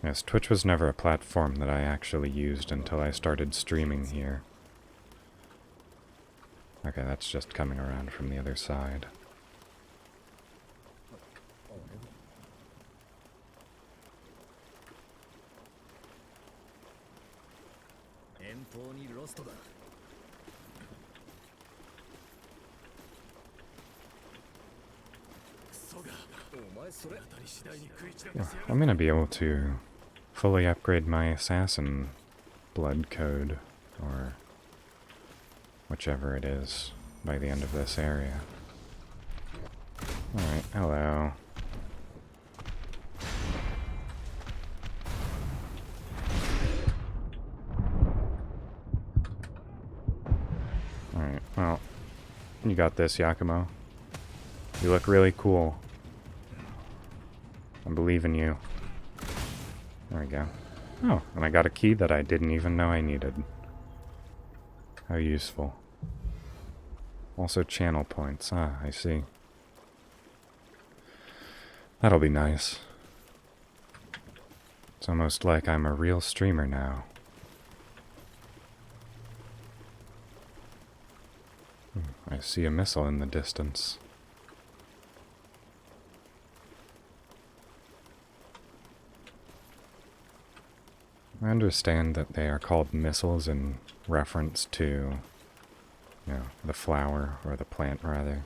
Yes, Twitch was never a platform that I actually used until I started streaming here. Okay, that's just coming around from the other side. I'm gonna be able to fully upgrade my assassin blood code, or whichever it is, by the end of this area. Alright, hello. Alright, well, you got this, Yakumo. You look really cool. I believe in you. There we go. Oh, and I got a key that I didn't even know I needed. How useful. Also channel points. Ah, I see. That'll be nice. It's almost like I'm a real streamer now. I see a missile in the distance. I understand that they are called missiles in reference to, the flower, or the plant, rather.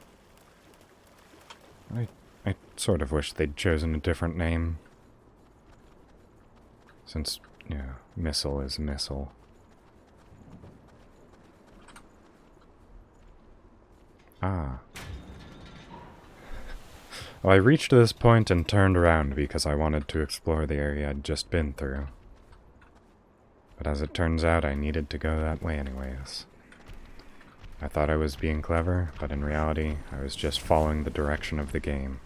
I sort of wish they'd chosen a different name. Since, missile is missile. Ah. Well, I reached this point and turned around because I wanted to explore the area I'd just been through. But as it turns out, I needed to go that way anyways. I thought I was being clever, but in reality, I was just following the direction of the game.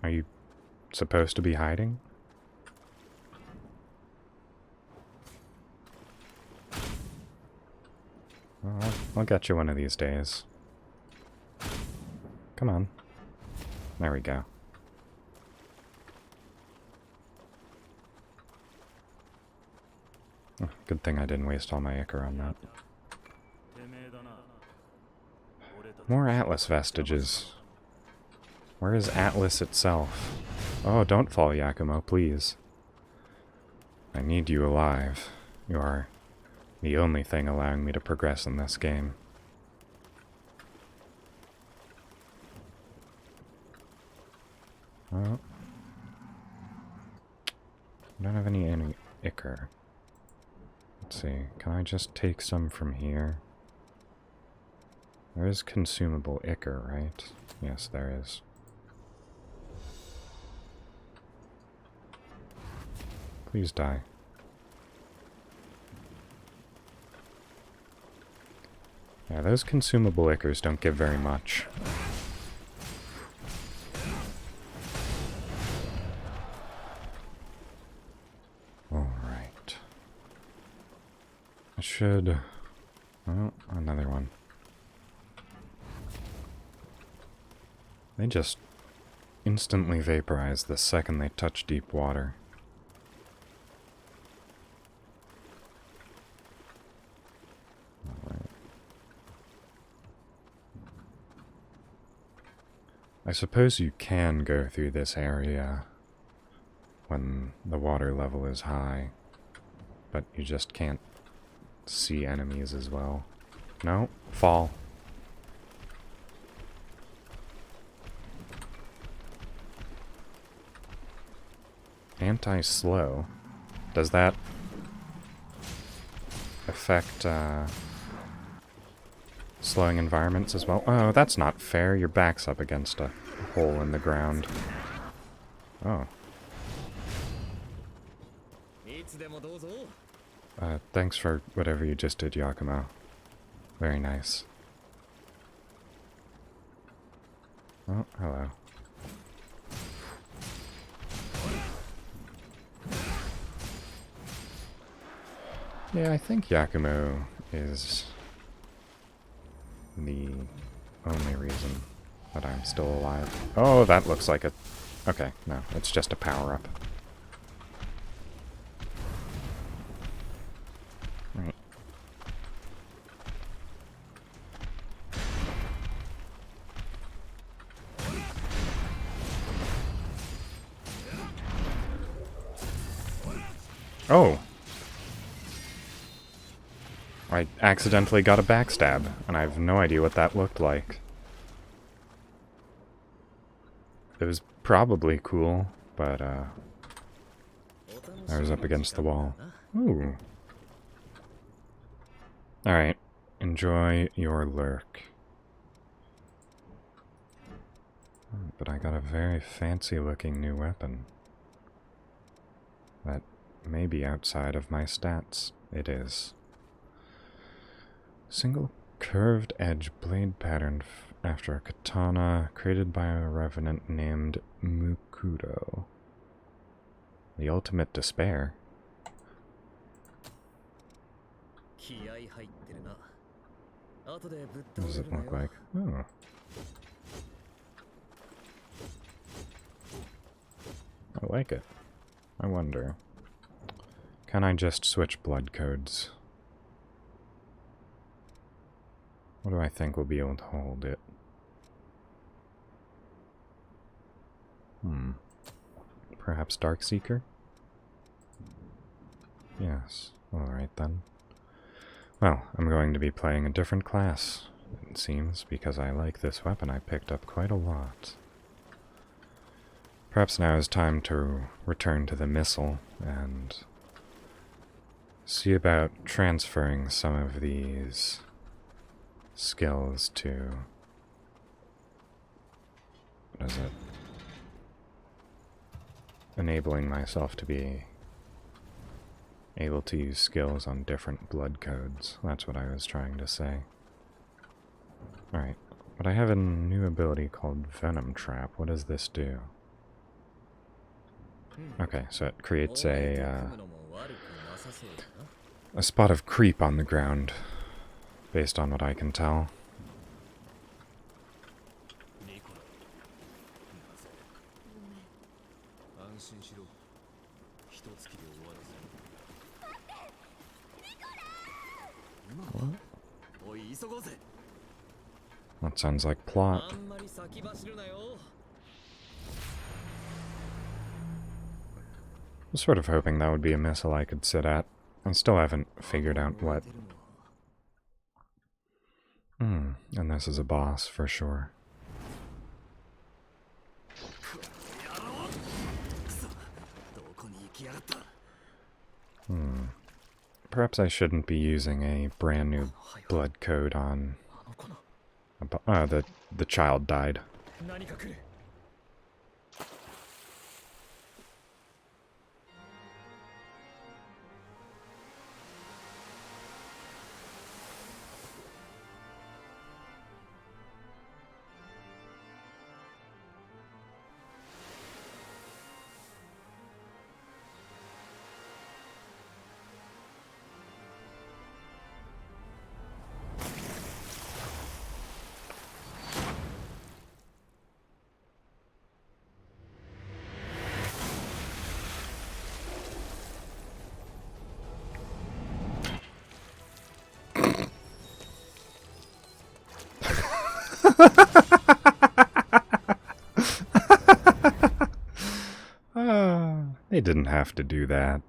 Are you supposed to be hiding? Well, I'll get you one of these days. Come on. There we go. Oh, good thing I didn't waste all my ichor on that. More Atlas vestiges. Where is Atlas itself? Oh, don't fall, Yakumo, please. I need you alive. You are the only thing allowing me to progress in this game. Oh. I don't have any ichor. Let's see, can I just take some from here? There is consumable ichor, right? Yes, there is. Please die. Yeah, those consumable ichors don't give very much. Alright. I should... Oh, another one. They just instantly vaporize the second they touch deep water. Alright. I suppose you can go through this area when the water level is high, but you just can't see enemies as well. No, fall. Anti-slow. Does that affect slowing environments as well? Oh, that's not fair. Your back's up against a hole in the ground. Oh. Thanks for whatever you just did, Yakumo. Very nice. Oh, hello. Yeah, I think Yakumo is the only reason that I'm still alive. Oh, that looks like a... Okay, no, it's just a power-up. Right. Oh! I accidentally got a backstab, and I have no idea what that looked like. It was probably cool, but, I was up against the wall. Ooh. Alright, enjoy your lurk. Oh, but I got a very fancy-looking new weapon. That may be outside of my stats. It is. Single curved edge blade pattern after a katana created by a revenant named Mukuro. The ultimate despair. What does it look like? Oh. I like it. I wonder. Can I just switch blood codes? What do I think will be able to hold it? Perhaps Darkseeker? Yes. Alright then. Well, I'm going to be playing a different class, it seems, because I like this weapon I picked up quite a lot. Perhaps now is time to return to the missile and see about transferring some of these skills to... what is it? Enabling myself to be able to use skills on different blood codes. That's what I was trying to say. Alright, but I have a new ability called Venom Trap. What does this do? Okay, so it creates a spot of creep on the ground, based on what I can tell. That sounds like plot. I was sort of hoping that would be a missile I could sit at. I still haven't figured out what... and this is a boss for sure. Perhaps I shouldn't be using a brand new blood code on... the child died. They didn't have to do that.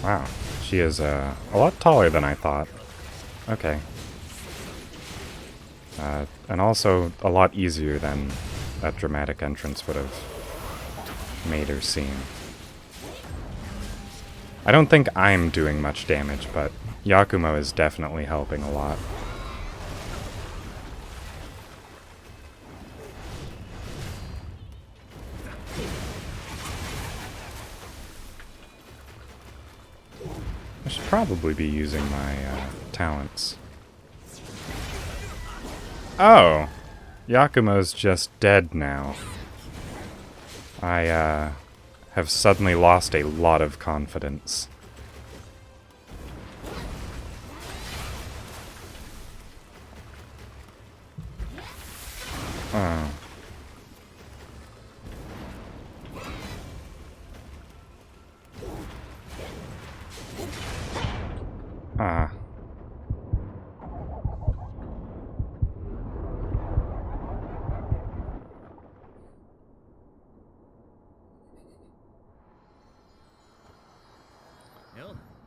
Wow, she is a lot taller than I thought. Okay. And also a lot easier than that dramatic entrance would have made her seem. I don't think I'm doing much damage, but Yakumo is definitely helping a lot. I should probably be using my talents. Oh! Yakumo's just dead now. I have suddenly lost a lot of confidence. Oh. Ah.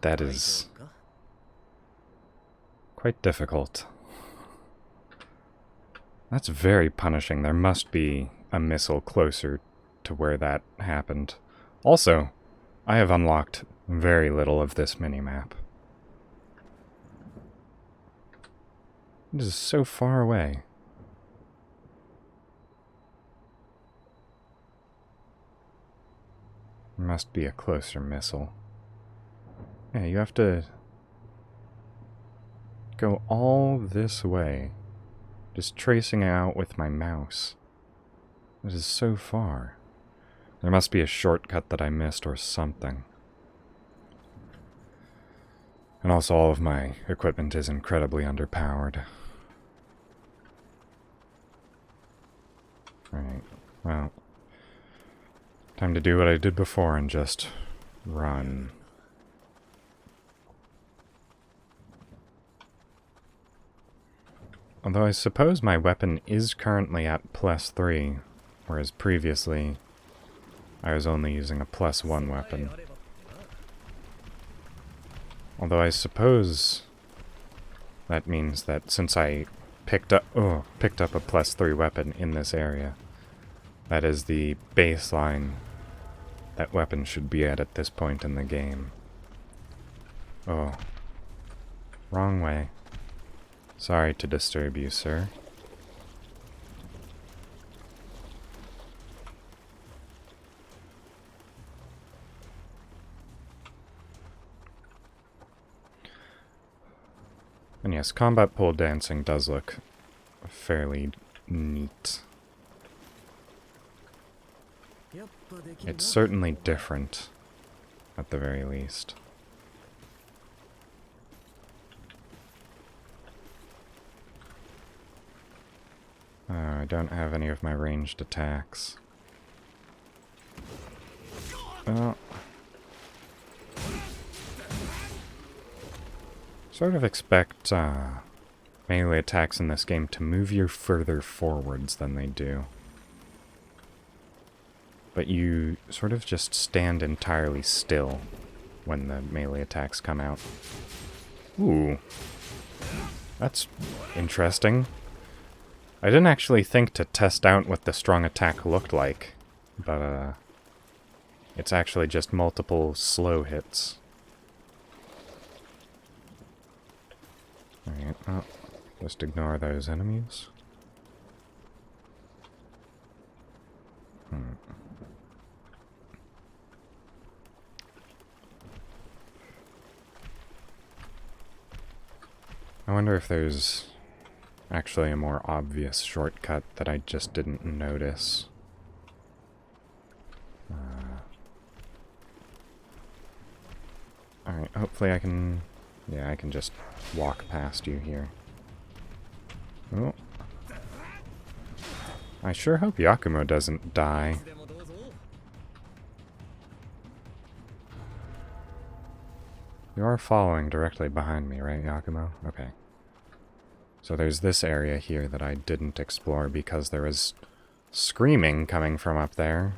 That is quite difficult. That's very punishing. There must be a missile closer to where that happened. Also, I have unlocked very little of this minimap. It is so far away. There must be a closer missile. Yeah, you have to go all this way, just tracing it out with my mouse. It is so far. There must be a shortcut that I missed or something. And also all of my equipment is incredibly underpowered. Alright, well. Time to do what I did before and just run. Although I suppose my weapon is currently at +3, whereas previously I was only using a +1 weapon. Although I suppose that means that since I picked up a +3 weapon in this area, that is the baseline that weapon should be at this point in the game. Oh. Wrong way. Sorry to disturb you, sir. And yes, combat pole dancing does look fairly neat. It's certainly different, at the very least. I don't have any of my ranged attacks. Well, sort of expect melee attacks in this game to move you further forwards than they do. But you sort of just stand entirely still when the melee attacks come out. Ooh. That's interesting. I didn't actually think to test out what the strong attack looked like, but it's actually just multiple slow hits. Alright, well, just ignore those enemies. I wonder if there's actually a more obvious shortcut that I just didn't notice. Alright, hopefully I can... Yeah, I can just walk past you here. Oh. I sure hope Yakumo doesn't die. You are following directly behind me, right, Yakumo? Okay. So there's this area here that I didn't explore because there was screaming coming from up there.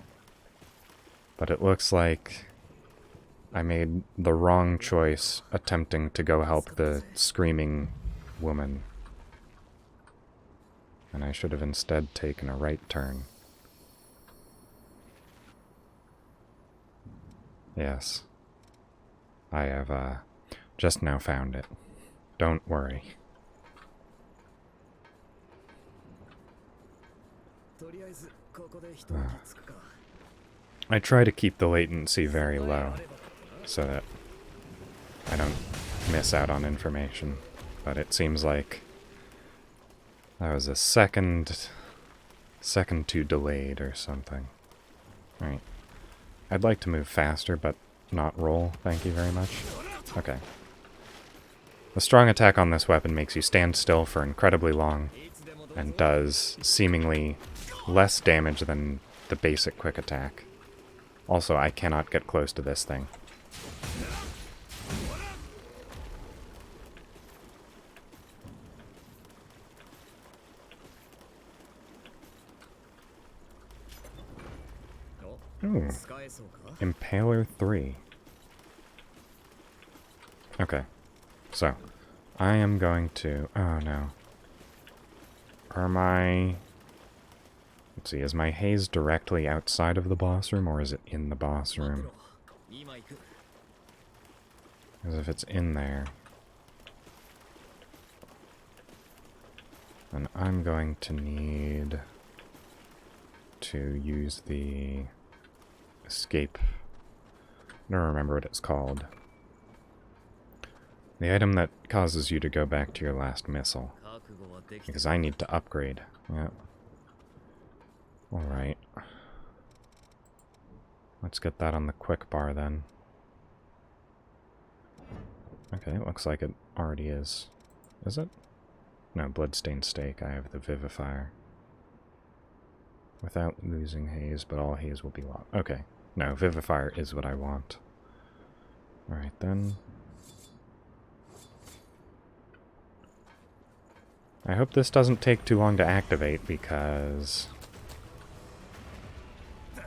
But it looks like I made the wrong choice attempting to go help the screaming woman. And I should have instead taken a right turn. Yes. I have, just now found it. Don't worry. I try to keep the latency very low, so that I don't miss out on information. But it seems like that was a second too delayed or something. Alright. I'd like to move faster, but not roll. Thank you very much. Okay. The strong attack on this weapon makes you stand still for incredibly long, and does seemingly less damage than the basic quick attack. Also, I cannot get close to this thing. Ooh. Impaler 3. Okay. So, I am going to... Oh, no. Are my... Let's see, is my haze directly outside of the boss room, or is it in the boss room? Because if it's in there, then I'm going to need to use the escape. I don't remember what it's called. The item that causes you to go back to your last missile. Because I need to upgrade. Yep. Alright. Let's get that on the quick bar then. Okay, it looks like it already is. Is it? No, bloodstained steak. I have the vivifier. Without losing haze, but all haze will be lost. Okay. No, vivifier is what I want. Alright then. I hope this doesn't take too long to activate because...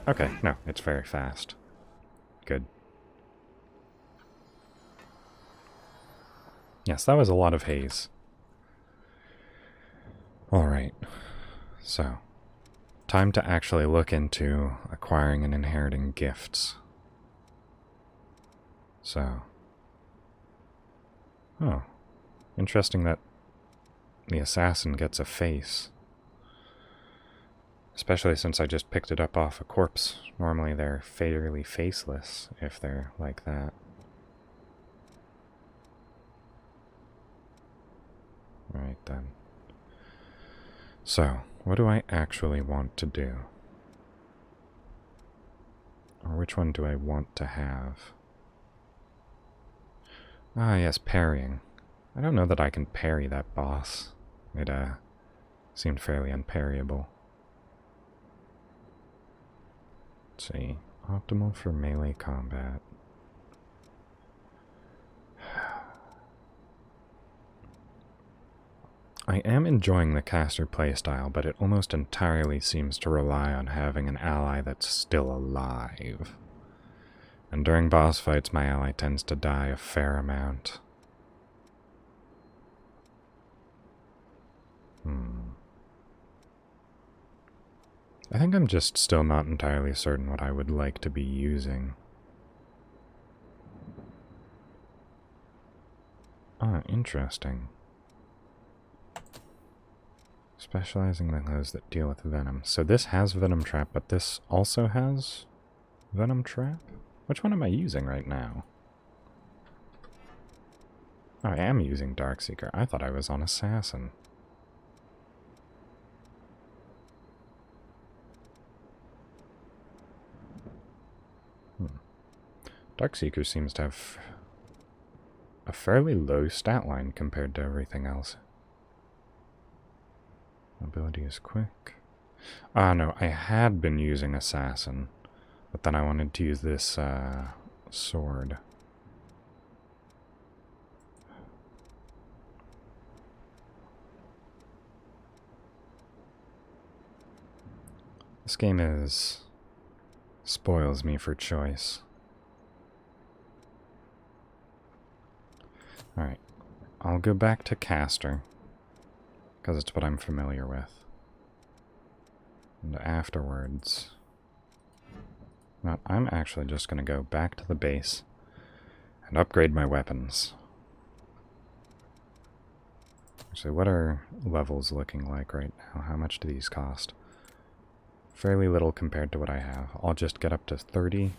Okay, no, it's very fast. Good. Yes, that was a lot of haze. Alright, so time to actually look into acquiring and inheriting gifts. So, oh, interesting that the assassin gets a face. Especially since I just picked it up off a corpse. Normally they're fairly faceless if they're like that. Right then. So, what do I actually want to do? Or which one do I want to have? Ah, yes, parrying. I don't know that I can parry that boss. It, seemed fairly unparryable. Let's see. Optimal for melee combat. I am enjoying the caster playstyle, but it almost entirely seems to rely on having an ally that's still alive. And during boss fights, my ally tends to die a fair amount. I think I'm just still not entirely certain what I would like to be using. Ah, interesting. Specializing in those that deal with venom. So this has venom trap, but this also has venom trap? Which one am I using right now? Oh, I am using Darkseeker. I thought I was on Assassin. Darkseeker seems to have a fairly low stat line compared to everything else. Ability is quick. Ah, no, I had been using Assassin, but then I wanted to use this, sword. This game spoils me for choice. Alright, I'll go back to caster, because it's what I'm familiar with. And afterwards... No, I'm actually just going to go back to the base and upgrade my weapons. So what are levels looking like right now? How much do these cost? Fairly little compared to what I have. I'll just get up to 30.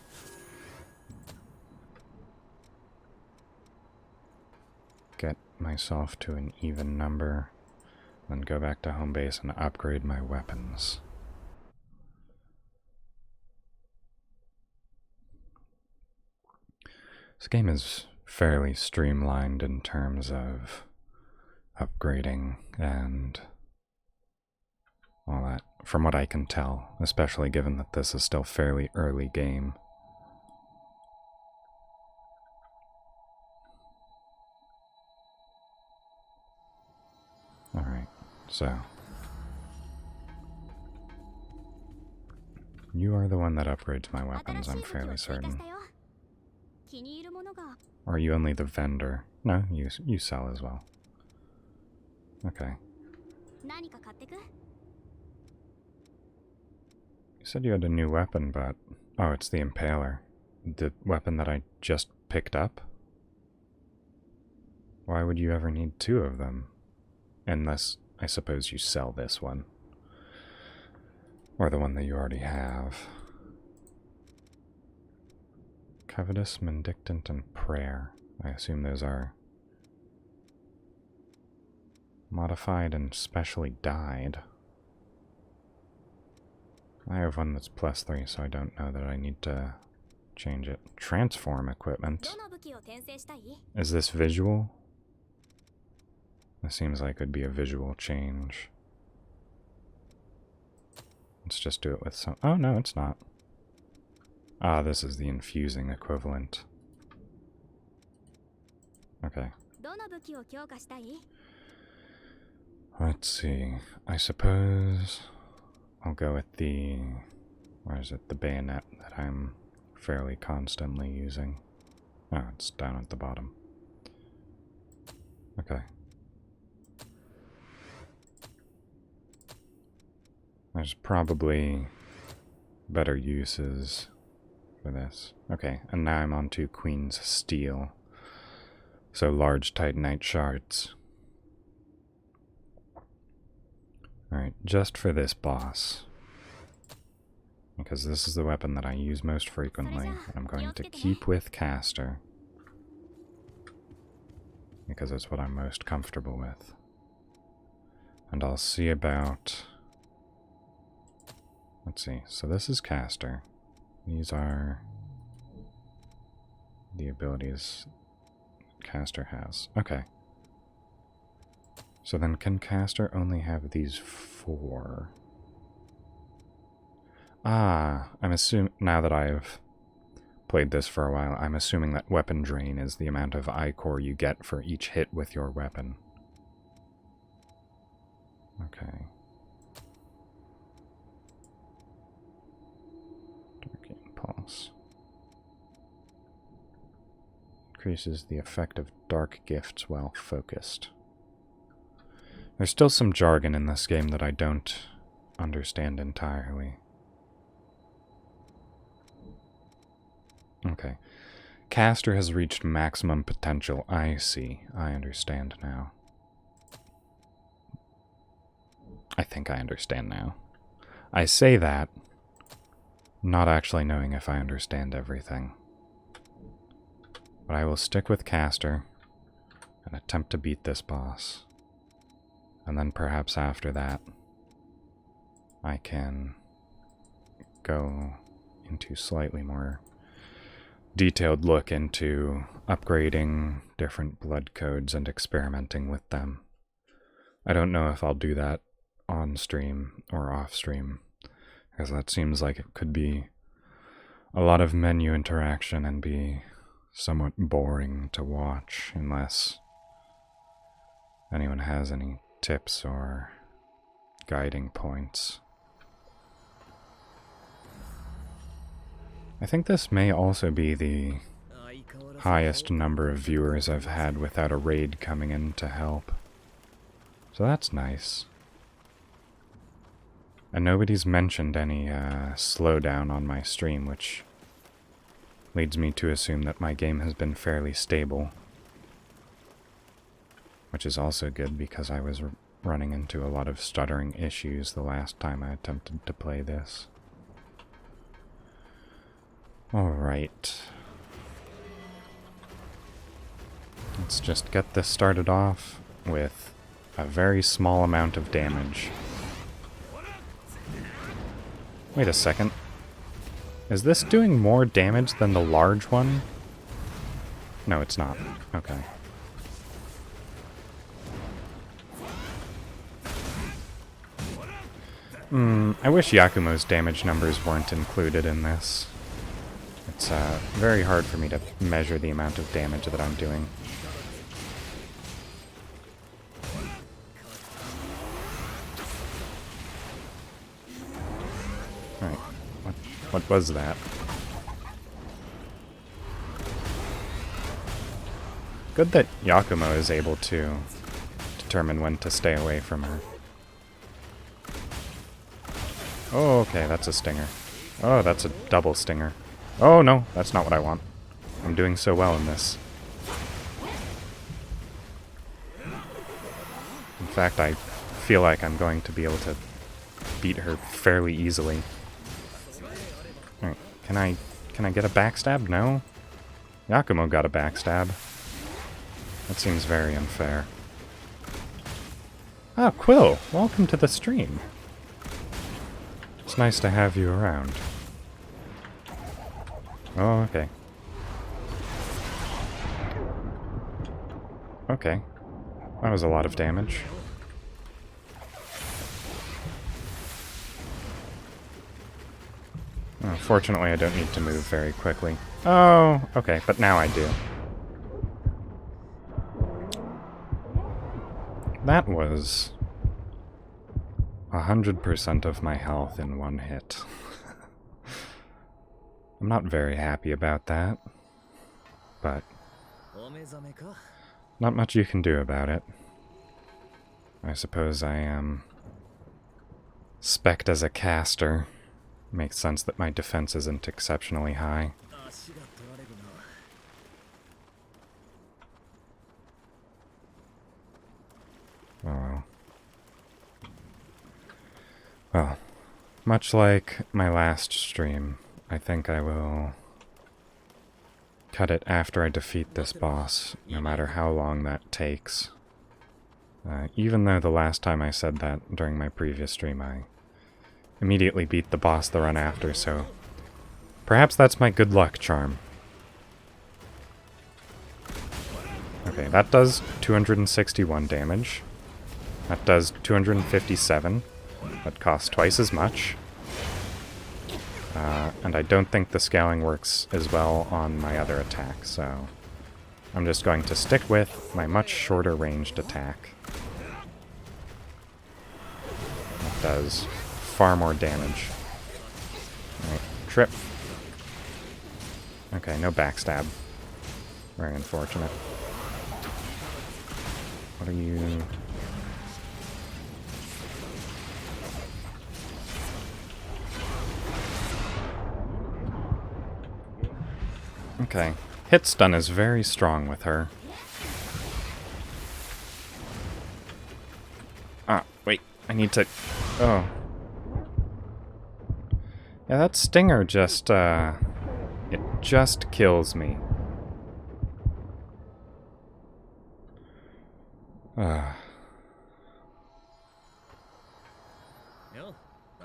Get myself to an even number, then go back to home base and upgrade my weapons. This game is fairly streamlined in terms of upgrading and all that, from what I can tell, especially given that this is still fairly early game. Alright, so you are the one that upgrades my weapons, I'm fairly certain. Or are you only the vendor? No, you sell as well. Okay. You said you had a new weapon, but... Oh, it's the Impaler. The weapon that I just picked up? Why would you ever need two of them? Unless, I suppose, you sell this one. Or the one that you already have. Covetous, Mendictant, and Prayer. I assume those are modified and specially dyed. I have one that's +3, so I don't know that I need to change it. Transform equipment. どの武器を転生したい？ Is this visual? This seems like it would be a visual change. Let's just do it with some... Oh, no, it's not. Ah, this is the infusing equivalent. Okay. どの武器を強化したい？ Let's see. I suppose I'll go with the... Where is it? The bayonet that I'm fairly constantly using. Oh, it's down at the bottom. Okay. There's probably better uses for this. Okay, and now I'm on to Queen's Steel. So large Titanite shards. Alright, just for this boss. Because this is the weapon that I use most frequently. And I'm going to keep with Caster. Because it's what I'm most comfortable with. And I'll see about... Let's see, so this is Caster. These are the abilities Caster has. Okay. So then can Caster only have these 4? Ah, I'm assuming, now that I've played this for a while, I'm assuming that weapon drain is the amount of ichor you get for each hit with your weapon. Okay. Dark Impulse. Increases the effect of dark gifts while focused. There's still some jargon in this game that I don't understand entirely. Okay. Caster has reached maximum potential. I see. I understand now. I think I understand now. I say that, not actually knowing if I understand everything. But I will stick with Caster and attempt to beat this boss. And then perhaps after that, I can go into slightly more detailed look into upgrading different blood codes and experimenting with them. I don't know if I'll do that on stream or off stream, because that seems like it could be a lot of menu interaction and be somewhat boring to watch unless anyone has any tips or guiding points. I think this may also be the highest number of viewers I've had without a raid coming in to help. So that's nice. And nobody's mentioned any slowdown on my stream, which leads me to assume that my game has been fairly stable. Which is also good because I was running into a lot of stuttering issues the last time I attempted to play this. Alright. Let's just get this started off with a very small amount of damage. Wait a second. Is this doing more damage than the large one? No, it's not. Okay. I wish Yakumo's damage numbers weren't included in this. It's very hard for me to measure the amount of damage that I'm doing. Alright, what was that? Good that Yakumo is able to determine when to stay away from her. Oh, okay, that's a stinger. Oh, that's a double stinger. Oh, no, that's not what I want. I'm doing so well in this. In fact, I feel like I'm going to be able to beat her fairly easily. Alright, can I get a backstab? No? Yakumo got a backstab. That seems very unfair. Ah, Quill, welcome to the stream. It's nice to have you around. Oh, okay. Okay. That was a lot of damage. Oh, fortunately, I don't need to move very quickly. Oh, okay, but now I do. That was 100% of my health in one hit. I'm not very happy about that, but not much you can do about it. I suppose I am spec'd as a caster. Makes sense that my defense isn't exceptionally high. Oh well. Well, much like my last stream, I think I will cut it after I defeat this boss, no matter how long that takes. Even though the last time I said that during my previous stream, I immediately beat the boss the run after, so perhaps that's my good luck charm. Okay, that does 261 damage. That does 257. That costs twice as much. And I don't think the scaling works as well on my other attack, so I'm just going to stick with my much shorter ranged attack. That does far more damage. Alright, trip. Okay, no backstab. Very unfortunate. What are you... Okay. Hit stun is very strong with her. Ah, wait. I need to... Oh. Yeah, that stinger just, it just kills me.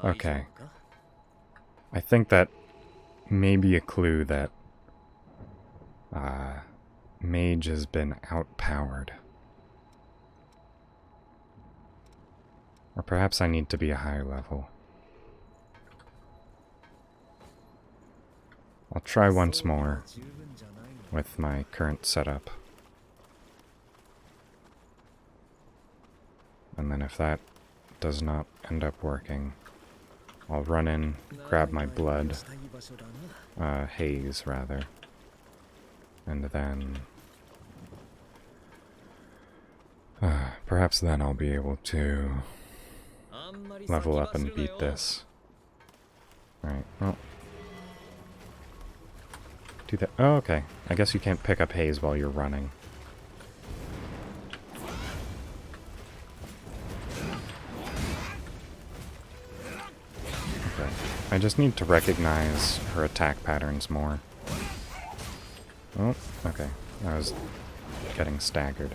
Okay. I think that may be a clue that Mage has been outpowered. Or perhaps I need to be a higher level. I'll try once more with my current setup. And then if that does not end up working, I'll run in, grab my blood, haze rather, and then perhaps then I'll be able to level up and beat this. Alright, well. Do that. Oh, okay. I guess you can't pick up haze while you're running. Okay. I just need to recognize her attack patterns more. Oh, okay. I was getting staggered.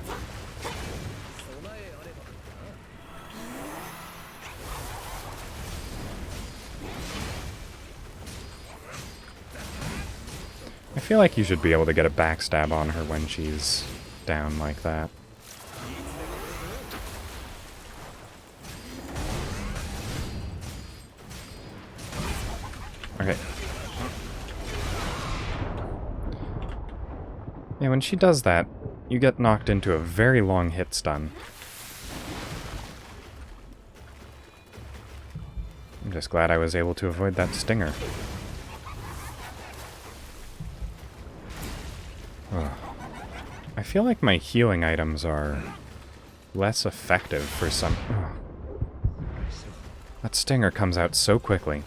I feel like you should be able to get a backstab on her when she's down like that. Okay. Yeah, when she does that, you get knocked into a very long hit stun. I'm just glad I was able to avoid that stinger. Ugh. I feel like my healing items are less effective for some... Ugh. That stinger comes out so quickly.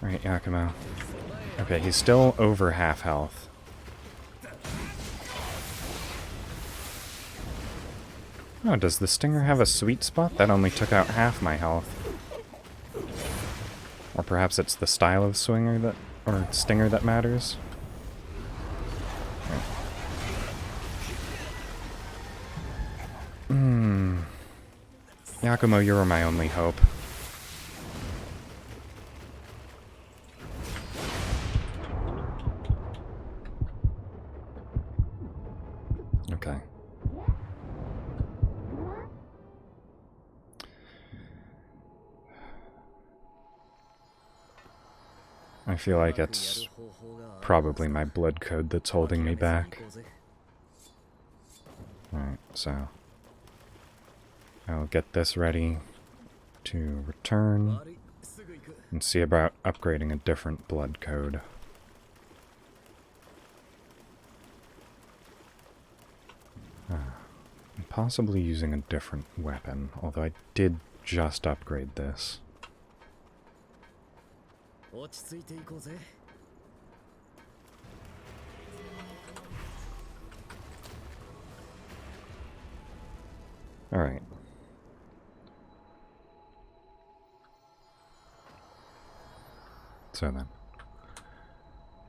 Alright, Yakumo. Okay, he's still over half health. Oh, does the stinger have a sweet spot? That only took out half my health. Or Or perhaps it's the style of swinger that, or stinger that matters. Yakumo, you were my only hope. Okay. I feel like it's probably my blood code that's holding me back. Alright, so I'll get this ready to return and see about upgrading a different blood code. And possibly using a different weapon, although I did just upgrade this. Alright. So then,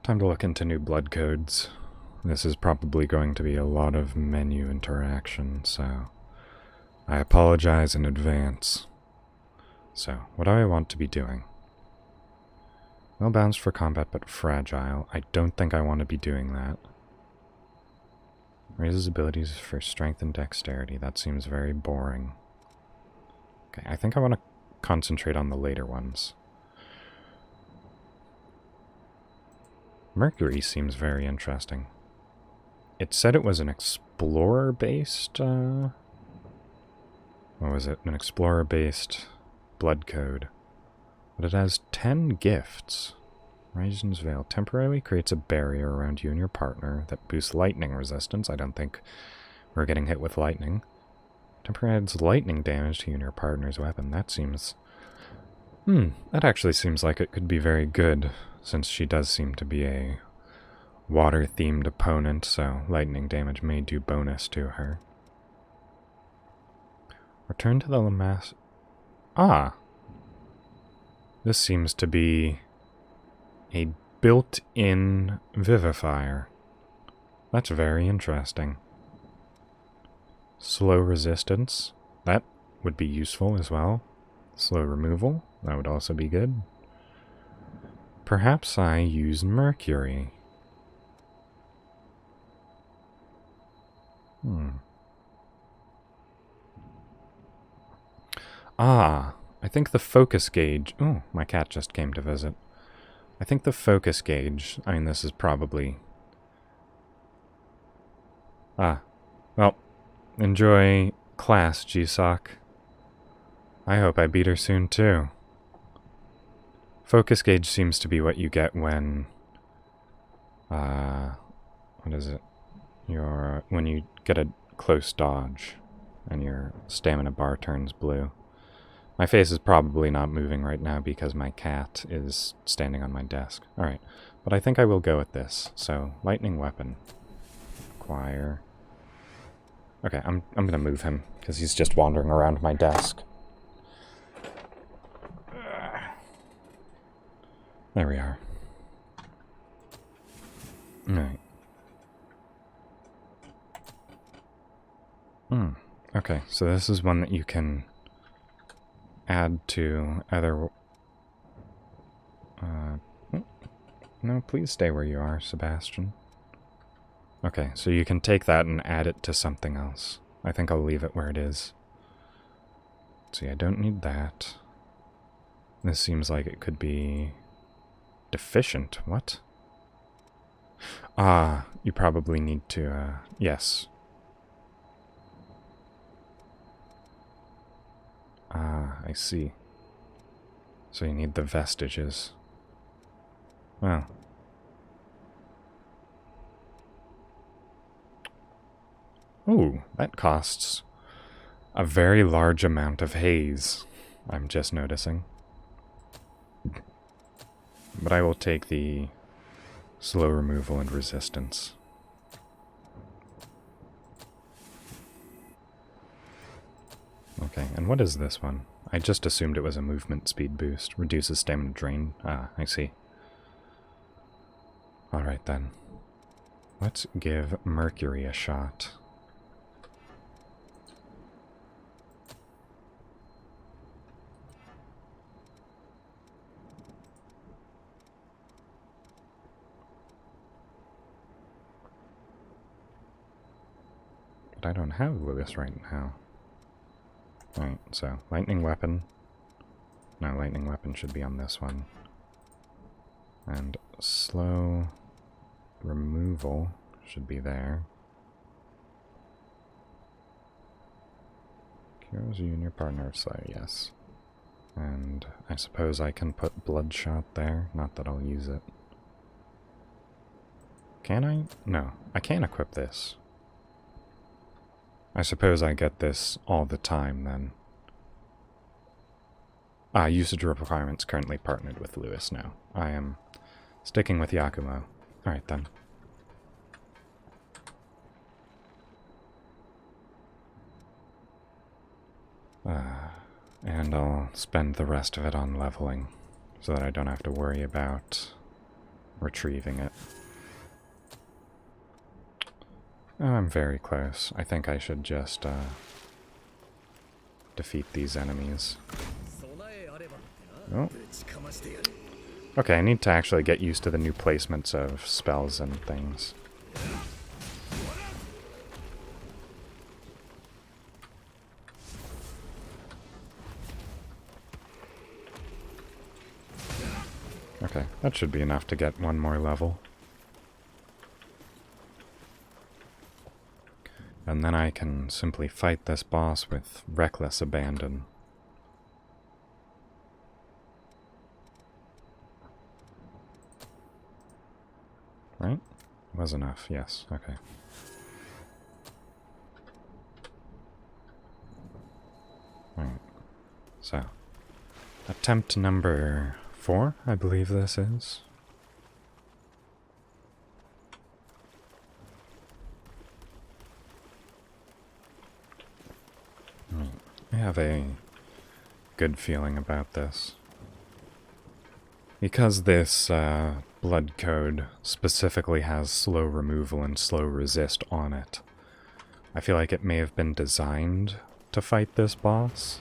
time to look into new blood codes. This is probably going to be a lot of menu interaction, so I apologize in advance. So, what do I want to be doing? Well balanced for combat, but fragile. I don't think I want to be doing that. Raises abilities for strength and dexterity. That seems very boring. Okay, I think I want to concentrate on the later ones. Mercury seems very interesting. It said it was an explorer-based, what was it? An explorer-based blood code. But it has 10 gifts. Raisin's Veil temporarily creates a barrier around you and your partner that boosts lightning resistance. I don't think we're getting hit with lightning. Temporarily adds lightning damage to you and your partner's weapon. That seems... that actually seems like it could be very good, since she does seem to be a water-themed opponent, so lightning damage may do bonus to her. Return to the Lamass... Ah! This seems to be a built-in vivifier. That's very interesting. Slow resistance. That would be useful as well. Slow removal. That would also be good. Perhaps I use Mercury. Ah, I think the focus gauge... Oh, my cat just came to visit. I think the focus gauge... I mean, this is probably... Ah, well, enjoy class, G-Sock. I hope I beat her soon, too. Focus gauge seems to be what you get when... what is it? When you get a close dodge, and your stamina bar turns blue. My face is probably not moving right now because my cat is standing on my desk. Alright, but I think I will go with this. So, lightning weapon. Acquire. Okay, I'm gonna move him, because he's just wandering around my desk. There we are. Alright. Okay, so this is one that you can add to other... no, please stay where you are, Sebastian. Okay, so you can take that and add it to something else. I think I'll leave it where it is. See, I don't need that. This seems like it could be... deficient. What? Ah, you probably need to, yes. Ah, I see. So you need the vestiges. Well. Ooh, that costs a very large amount of haze, I'm just noticing. But I will take the slow removal and resistance. Okay, and what is this one? I just assumed it was a movement speed boost. Reduces stamina drain. Ah, I see. Alright then. Let's give Mercury a shot. But I don't have Lewis right now. Alright, so lightning weapon. No, lightning weapon should be on this one. And slow removal should be there. Cures you and your partner of Slayer, yes. And I suppose I can put Bloodshot there, not that I'll use it. Can I? No, I can't equip this. I suppose I get this all the time then. Usage requirements currently partnered with Lewis now. I am sticking with Yakumo. Alright then. And I'll spend the rest of it on leveling, so that I don't have to worry about retrieving it. Oh, I'm very close. I think I should just defeat these enemies. Oh. Okay, I need to actually get used to the new placements of spells and things. Okay, that should be enough to get one more level. And then I can simply fight this boss with reckless abandon. Right? Was enough, yes, okay. Alright. So, attempt number 4, I believe this is. I have a good feeling about this. Because this blood code specifically has slow removal and slow resist on it, I feel like it may have been designed to fight this boss.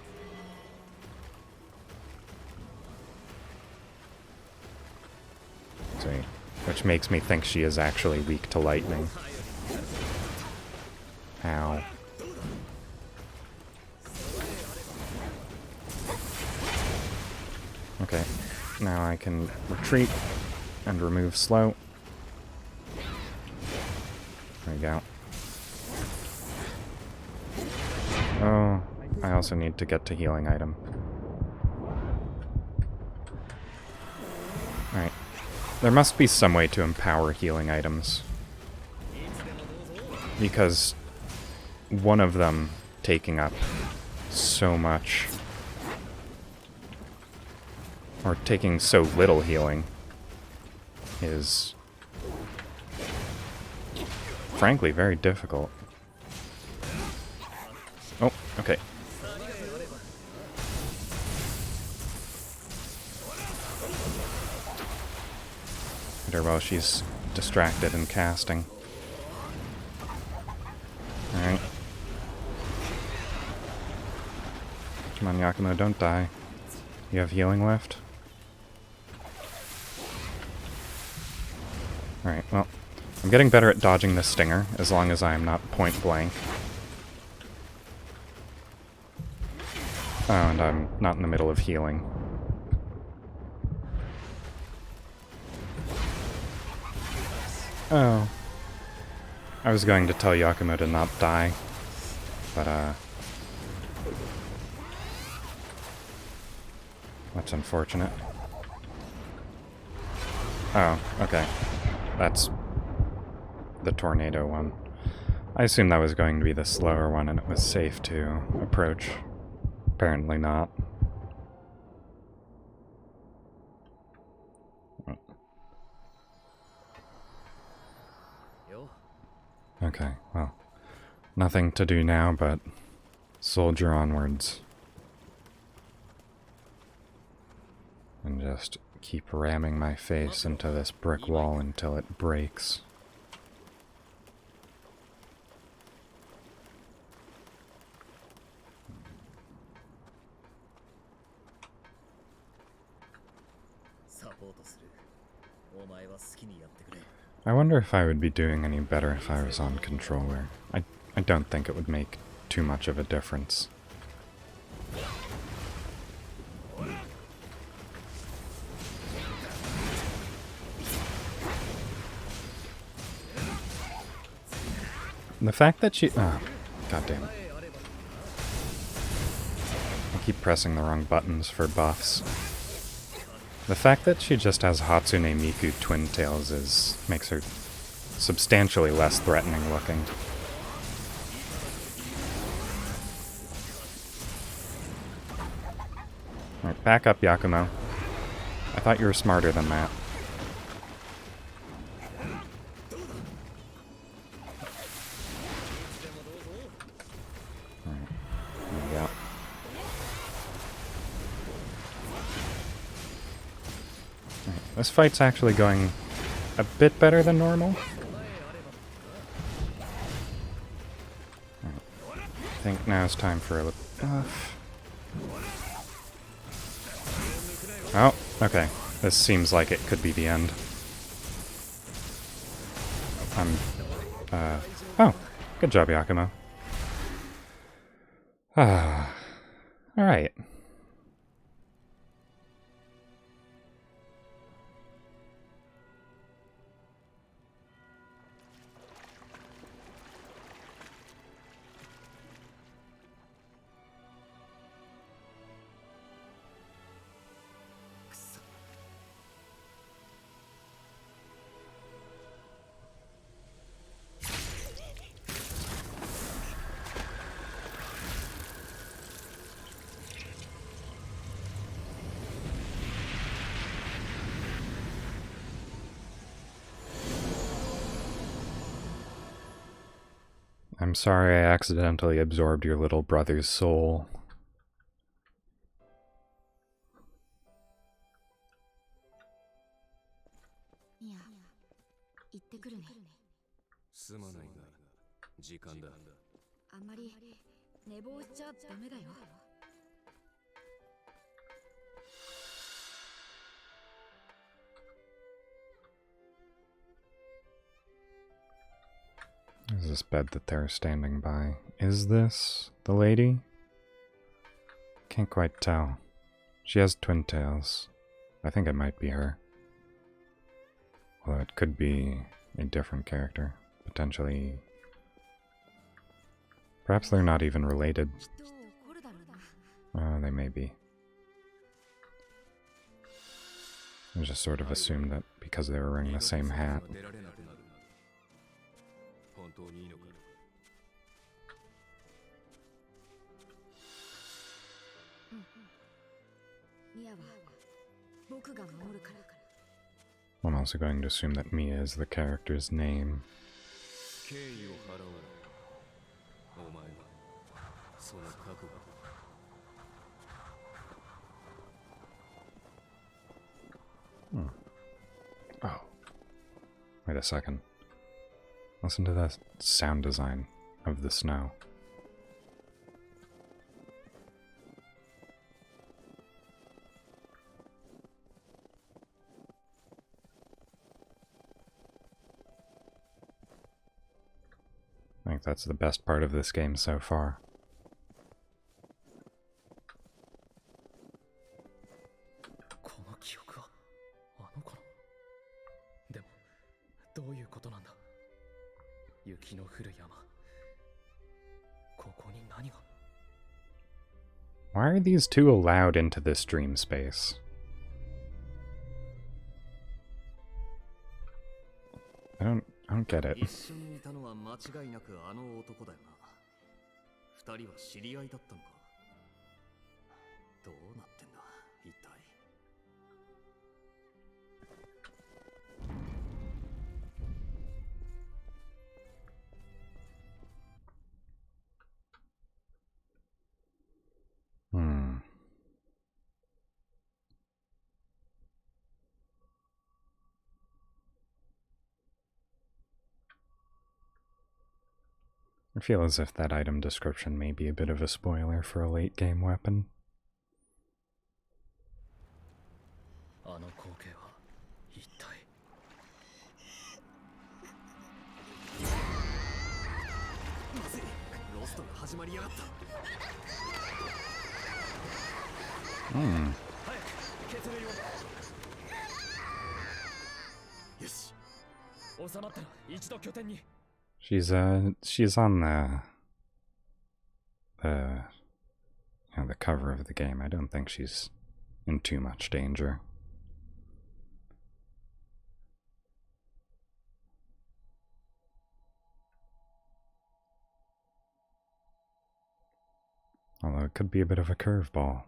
See, which makes me think she is actually weak to lightning. Ow. Okay, now I can retreat and remove slow. There we go. Oh, I also need to get to healing item. Alright. There must be some way to empower healing items. Because one of them taking up so much, or taking so little healing, is frankly very difficult. Oh, okay. Hit her while she's distracted and casting. Alright. Come on, Yakumo, don't die. You have healing left? Alright, well, I'm getting better at dodging the stinger, as long as I am not point blank. Oh, and I'm not in the middle of healing. Oh. I was going to tell Yakumo to not die, but, that's unfortunate. Oh, okay. That's the tornado one. I assumed that was going to be the slower one and it was safe to approach. Apparently not. Okay, well, nothing to do now but soldier onwards. just keep ramming my face into this brick wall until it breaks. I wonder if I would be doing any better if I was on controller. I don't think it would make too much of a difference. The fact that she... Oh, goddamn. I keep pressing the wrong buttons for buffs. The fact that she just has Hatsune Miku twin tails makes her substantially less threatening looking. Alright, back up, Yakumo. I thought you were smarter than that. Alright, there we go. Alright, this fight's actually going a bit better than normal. Alright, I think now's time for a buff. Oh, okay. This seems like it could be the end. Oh, good job, Yakumo. Ah, alright. I'm sorry I accidentally absorbed your little brother's soul. Yeah. 行ってくるね。すまないが、時間だ。あんまり寝坊しちゃダメだよ。Is this bed that they're standing by? Is this the lady? Can't quite tell. She has twin tails. I think it might be her. Although it could be a different character. Potentially. Perhaps they're not even related. They may be. I just sort of assumed that because they were wearing the same hat. I'm also going to assume that Mia is the character's name. Oh. Wait a second. Listen to the sound design of the snow. I think that's the best part of this game so far. この記憶はあの子の。でもどういうことなんだ。雪の降る山。ここに何が。 Why are these two allowed into this dream space? I don't get it. 一緒にいたのは間違いなくあの男だよな。二人は知り合いだったのか。どうなってんだ、一体。I feel as if that item description may be a bit of a spoiler for a late game weapon. あの光景は一体。まずい、ロストが始まりやがった。Hmm. 早く削れよ。よし。収まったら一度拠点に。She's on the cover of the game. I don't think she's in too much danger. Although it could be a bit of a curveball.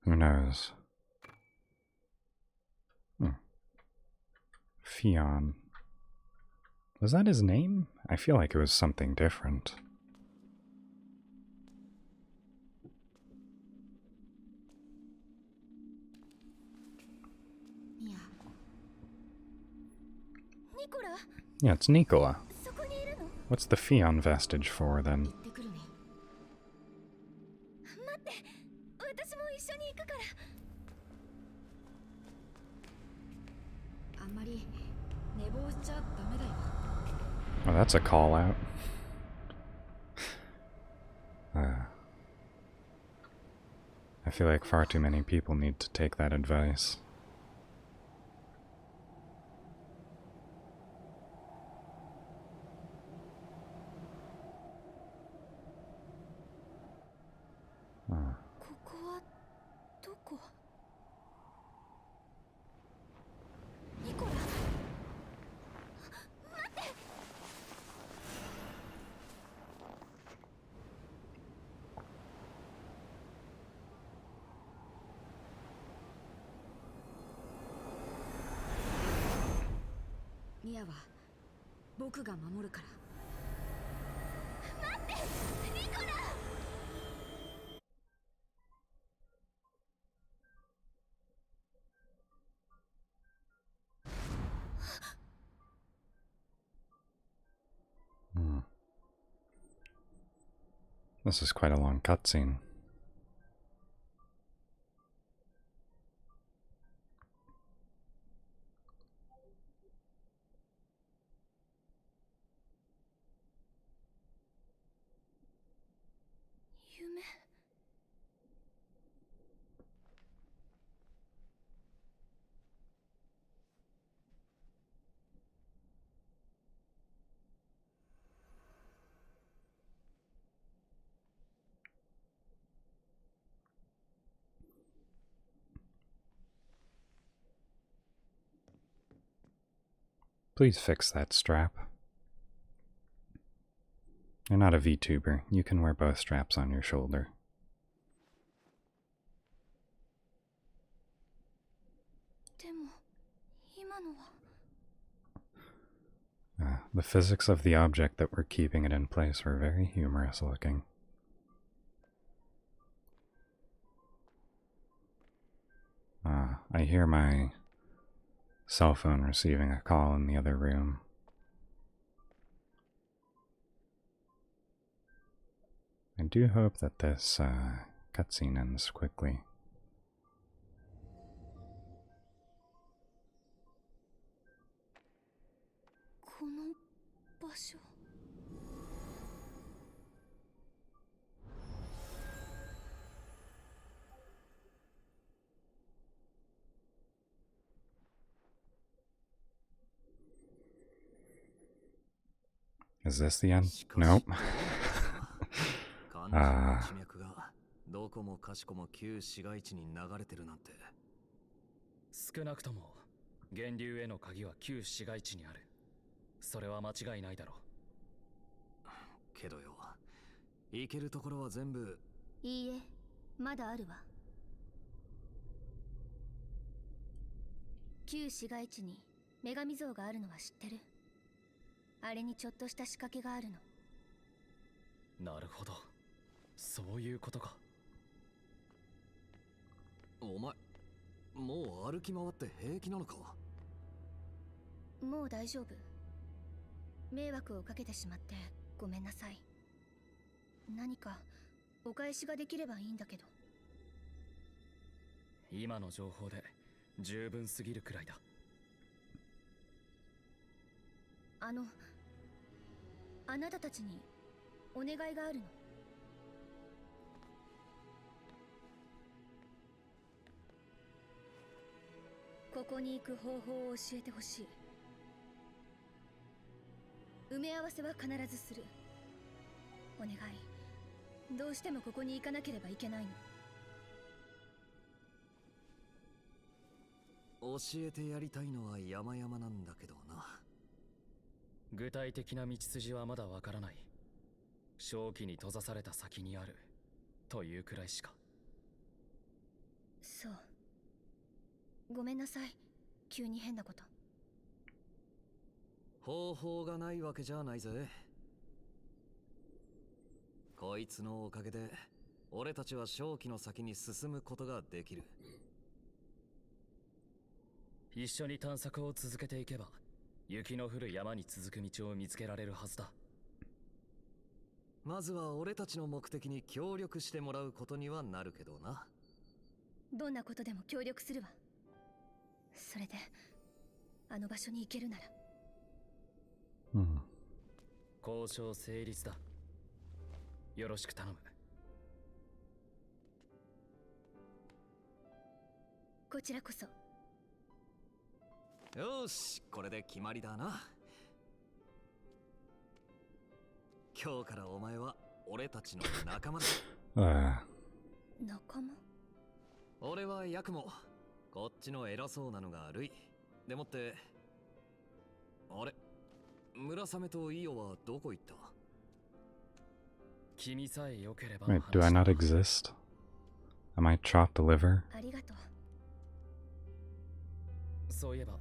Who knows? Fion. Was that his name? I feel like it was something different. Mia. Nicola? Yeah, it's Nicola. そこにいるの? What's the Fion vestige for then? 行ってくるね。待って、私も一緒に行くから。あんまり寝坊しちゃダメだよ。 Oh, that's a call out. I feel like far too many people need to take that advice. Huh. ここはどこ？ニコラ？待って！ミアは僕が守るから。待って！ニコラ！ This is quite a long cutscene. Please fix that strap. You're not a Vtuber. You can wear both straps on your shoulder. The physics of the object that were keeping it in place were very humorous looking. I hear my cell phone receiving a call in the other room. I do hope that this cutscene ends quickly. Is this the end? Nope. どこもかしこも旧市街地に流れてるなんて。少なくとも源流への鍵は旧市街地にある。それは間違いないだろう。けどよ、行けるところは全部。いいえ、まだあるわ。旧市街地に女神像があるのは知ってる？あれにちょっとした仕掛けがあるの。なるほど、そういうことか。お前、もう歩き回って平気なのか？もう大丈夫。迷惑をかけてしまってごめんなさい。何かお返しができればいいんだけど。今の情報で十分すぎるくらいだ。あなたたちにお願いがあるの。ここに行く方法を教えてほしい。埋め合わせは必ずする。お願い。どうしてもここに行かなければいけないの。教えてやりたいのは山々なんだけどな。具体的な道筋はまだわからない。正気に閉ざされた先にあるというくらいしか。そう。ごめんなさい。急に変なこと。方法がないわけじゃないぜ。こいつのおかげで俺たちは正気の先に進むことができる。一緒に探索を続けていけば雪の降る山に続く道を見つけられるはずだ。まずは俺たちの目的に協力してもらうことにはなるけどな。どんなことでも協力するわ。それであの場所に行けるなら。Hmm. 交渉成立だ。よろしく頼む。こちらこそ。よし、これで決まりだな。今日からお前は俺たちの仲間だ。仲間？俺はヤクモ。こっちの偉そうなのがルイ。でもって、あれ、村雨とイオはどこ行った？君さえ良ければ。 Wait, do I not exist? Am I chopped liver? ありがとう。そういえば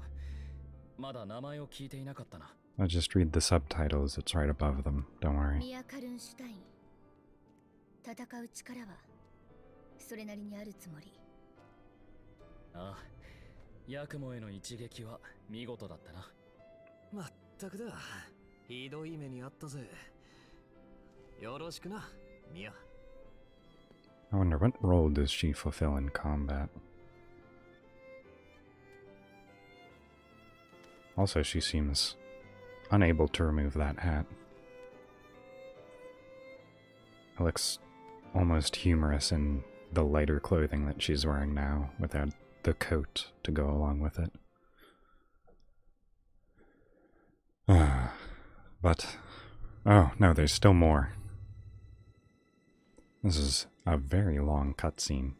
まだ名前を聞いていなかったな。I'll just read the subtitles, it's right above them, don't worry. ミア・カルンシュタイン。戦う力はそれなりにあるつもり。ああ、ヤクモへの一撃は見事だったな。まったくだ。ひどい目にあったぜ。よろしくな、ミア。I wonder what role does she fulfill in combat? Also, she seems unable to remove that hat. It looks almost humorous in the lighter clothing that she's wearing now, without the coat to go along with it. But, oh no, there's still more. This is a very long cutscene.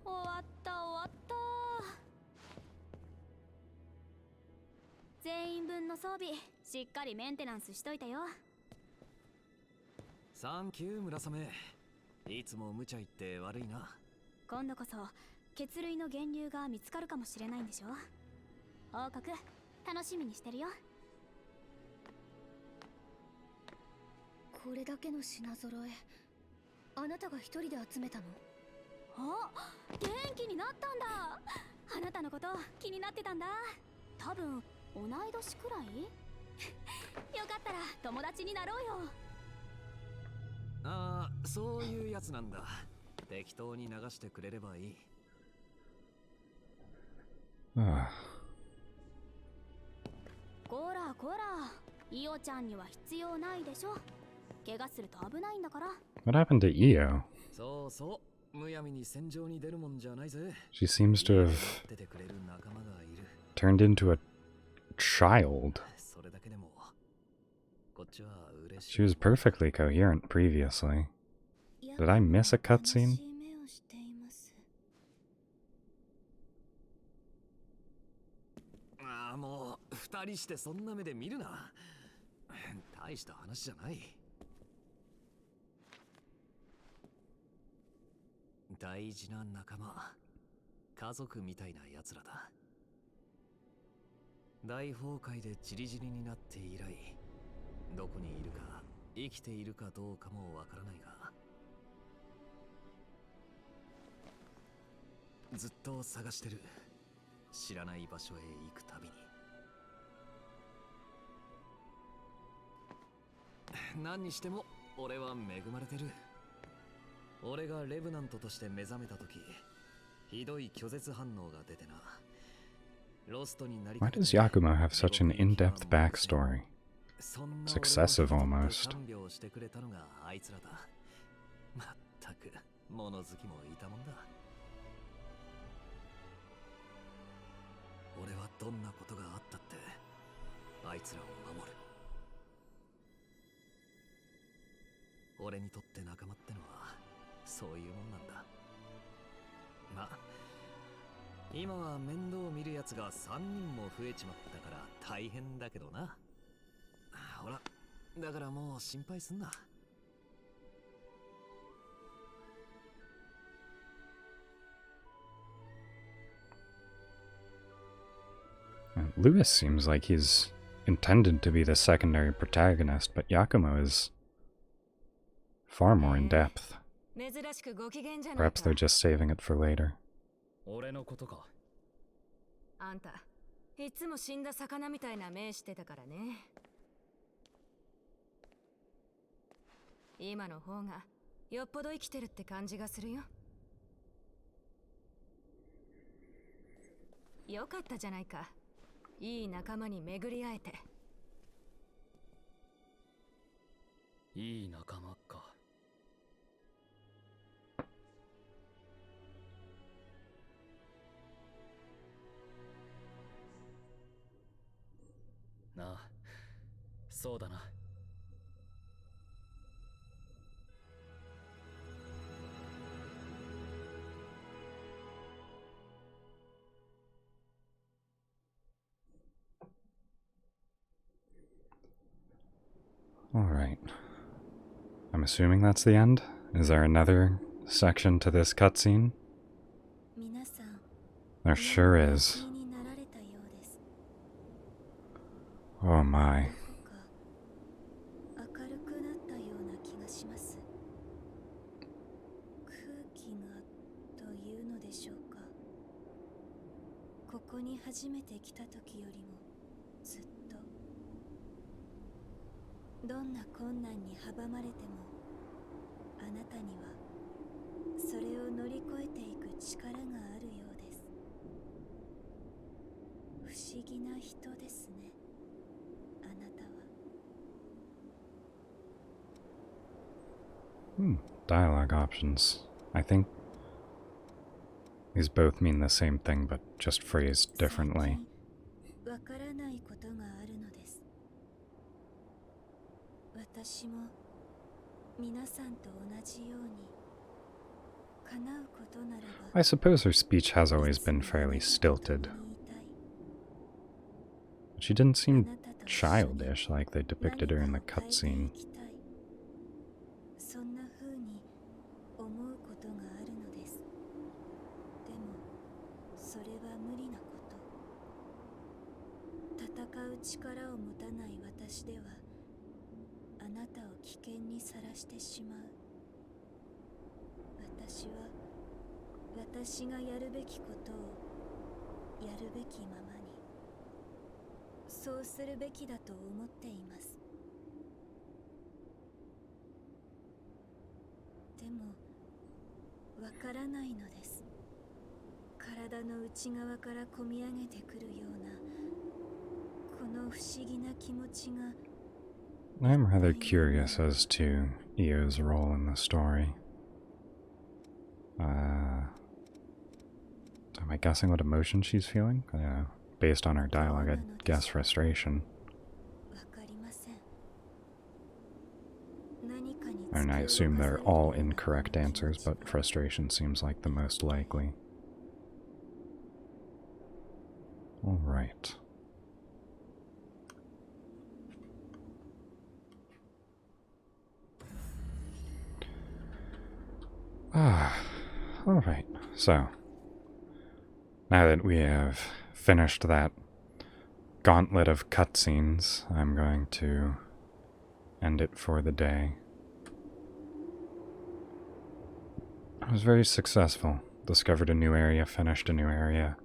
終わった終わった。全員分の装備しっかりメンテナンスしといたよ。サンキュー村雨。いつも無茶言って悪いな。今度こそ血類の源流が見つかるかもしれないんでしょ。報告楽しみにしてるよ。これだけの品揃え、あなたが一人で集めたの？あ、元気になったんだ。あなたのこと気になってたんだ。多分同い年くらい？よかったら友達になろうよ。ああ、そういうやつなんだ。適当に流してくれればいい。こらこら、イオちゃんには必要ないでしょ。怪我すると危ないんだから。What happened to Io? そうそう、むやみに戦場に出るもんじゃないぜ。 She seems to have 出てくれる仲間がいる。 turned into a child. それだけでもこっちは嬉しい。 She was perfectly coherent previously. Did I miss a cutscene? ああ、もう二人してそんな目で見るな。大した話じゃない。大事な仲間、家族みたいな奴らだ。大崩壊でチリチリになって以来、どこにいるか生きているかどうかもわからないが、ずっと探してる。知らない場所へ行くたびに。何にしても俺は恵まれてる。俺がレブナントとして目覚めた時、ひどい拒絶反応が出てな。ロストになり Why does Yakumo have such an in-depth backstory? そんな It's excessive 俺を引き almost. 取って看病してくれたのがあいつらだ。まったく物好きもいたもんだ。俺はどんなことがあったってあいつらを守る。俺にとって仲間ってのはそういうもんなんだ。まあ今は面倒見るやつが3人も増えちまったから大変だけどな。ほら、だからもう心配すんな。Lewis seems like he's intended to be the secondary protagonist, but Yakumo is far more in depth. 珍しくご機嫌じゃない Perhaps か they're just saving it for later. 俺のことか。あんたいつも死んだ魚みたいな目してたからね。今の方がよっぽど生きてるって感じがするよ。よかったじゃないか。いい仲間に巡り会えて。いい仲間か。なあ、そうだな。Alright. I'm assuming that's the end? Is there another section to this cutscene? 皆さん There sure is. 気になられたようです。 Oh my. どこか明るくなったような気がします。空気がというのでしょうか。ここに初めて来た時よりもずっと。どんな困難に阻まれてもあなたにはそれを乗り越えていく力があるようです。不思議な人ですね、あなたは。Dialogue options. I think these both mean the same thing, but just phrased differently. 最近わからないことがあるのです。私も皆さんと同じように叶うことならば I suppose her speech has always been fairly stilted. She didn't seem childish like they depicted her in the cutscene. そんな風に思うことがあるのです。でもそれは無理なこと。戦う力を持たない私ではあなたを危険にさらしてしまう。私は私がやるべきことをやるべきままにそうするべきだと思っています。でもわからないのです。体の内側からこみ上げてくるようなこの不思議な気持ちが I'm rather curious as to Io's role in the story. Am I guessing what emotion she's feeling? Based on her dialogue, I'd guess frustration. わかりません。何かに And I assume they're all incorrect answers, but frustration seems like the most likely. Alright. Alright, so now that we have finished that gauntlet of cutscenes, I'm going to end it for the day. It was very successful. discovered a new area, finished a new area.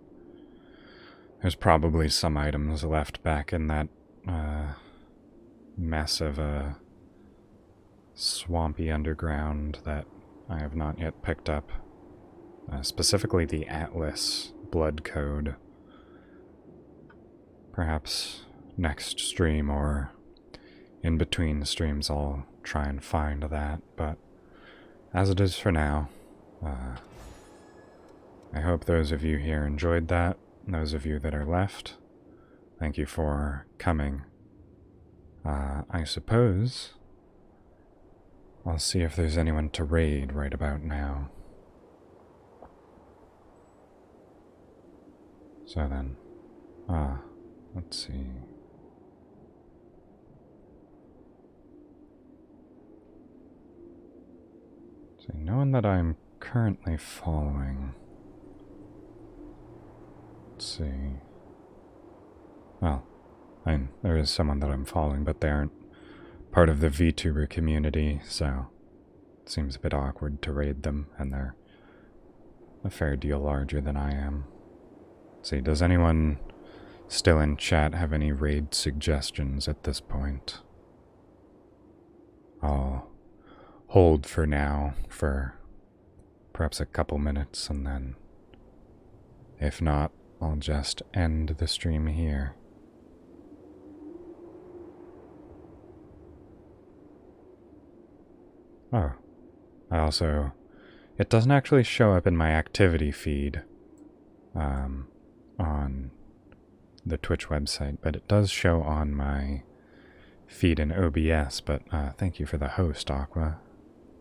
There's probably some items left back in that mess of a swampy underground that I have not yet picked up. Specifically the Atlas blood code. Perhaps next stream or in between streams I'll try and find that, but as it is for now, I hope those of you here enjoyed that. Those of you that are left, thank you for coming. I suppose I'll see if there's anyone to raid right about now. So then, let's see. So no one that I'm currently following. Let's see. Well, there is someone that I'm following, but they aren't part of the Vtuber community, so it seems a bit awkward to raid them, and they're a fair deal larger than I am. Let's see, does anyone still in chat have any raid suggestions at this point? I'll hold for now for perhaps a couple minutes, and then if not, I'll just end the stream here. Oh, it doesn't actually show up in my activity feed on the Twitch website, but it does show on my feed in OBS, but thank you for the host, Aqua,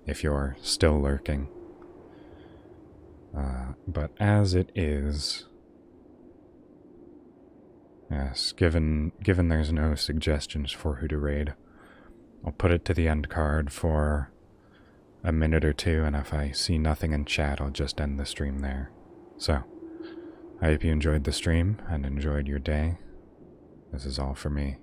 if you're still lurking. But as it is, yes, given there's no suggestions for who to raid, I'll put it to the end card for a minute or two, and if I see nothing in chat, I'll just end the stream there. So, I hope you enjoyed the stream and enjoyed your day. This is all for me.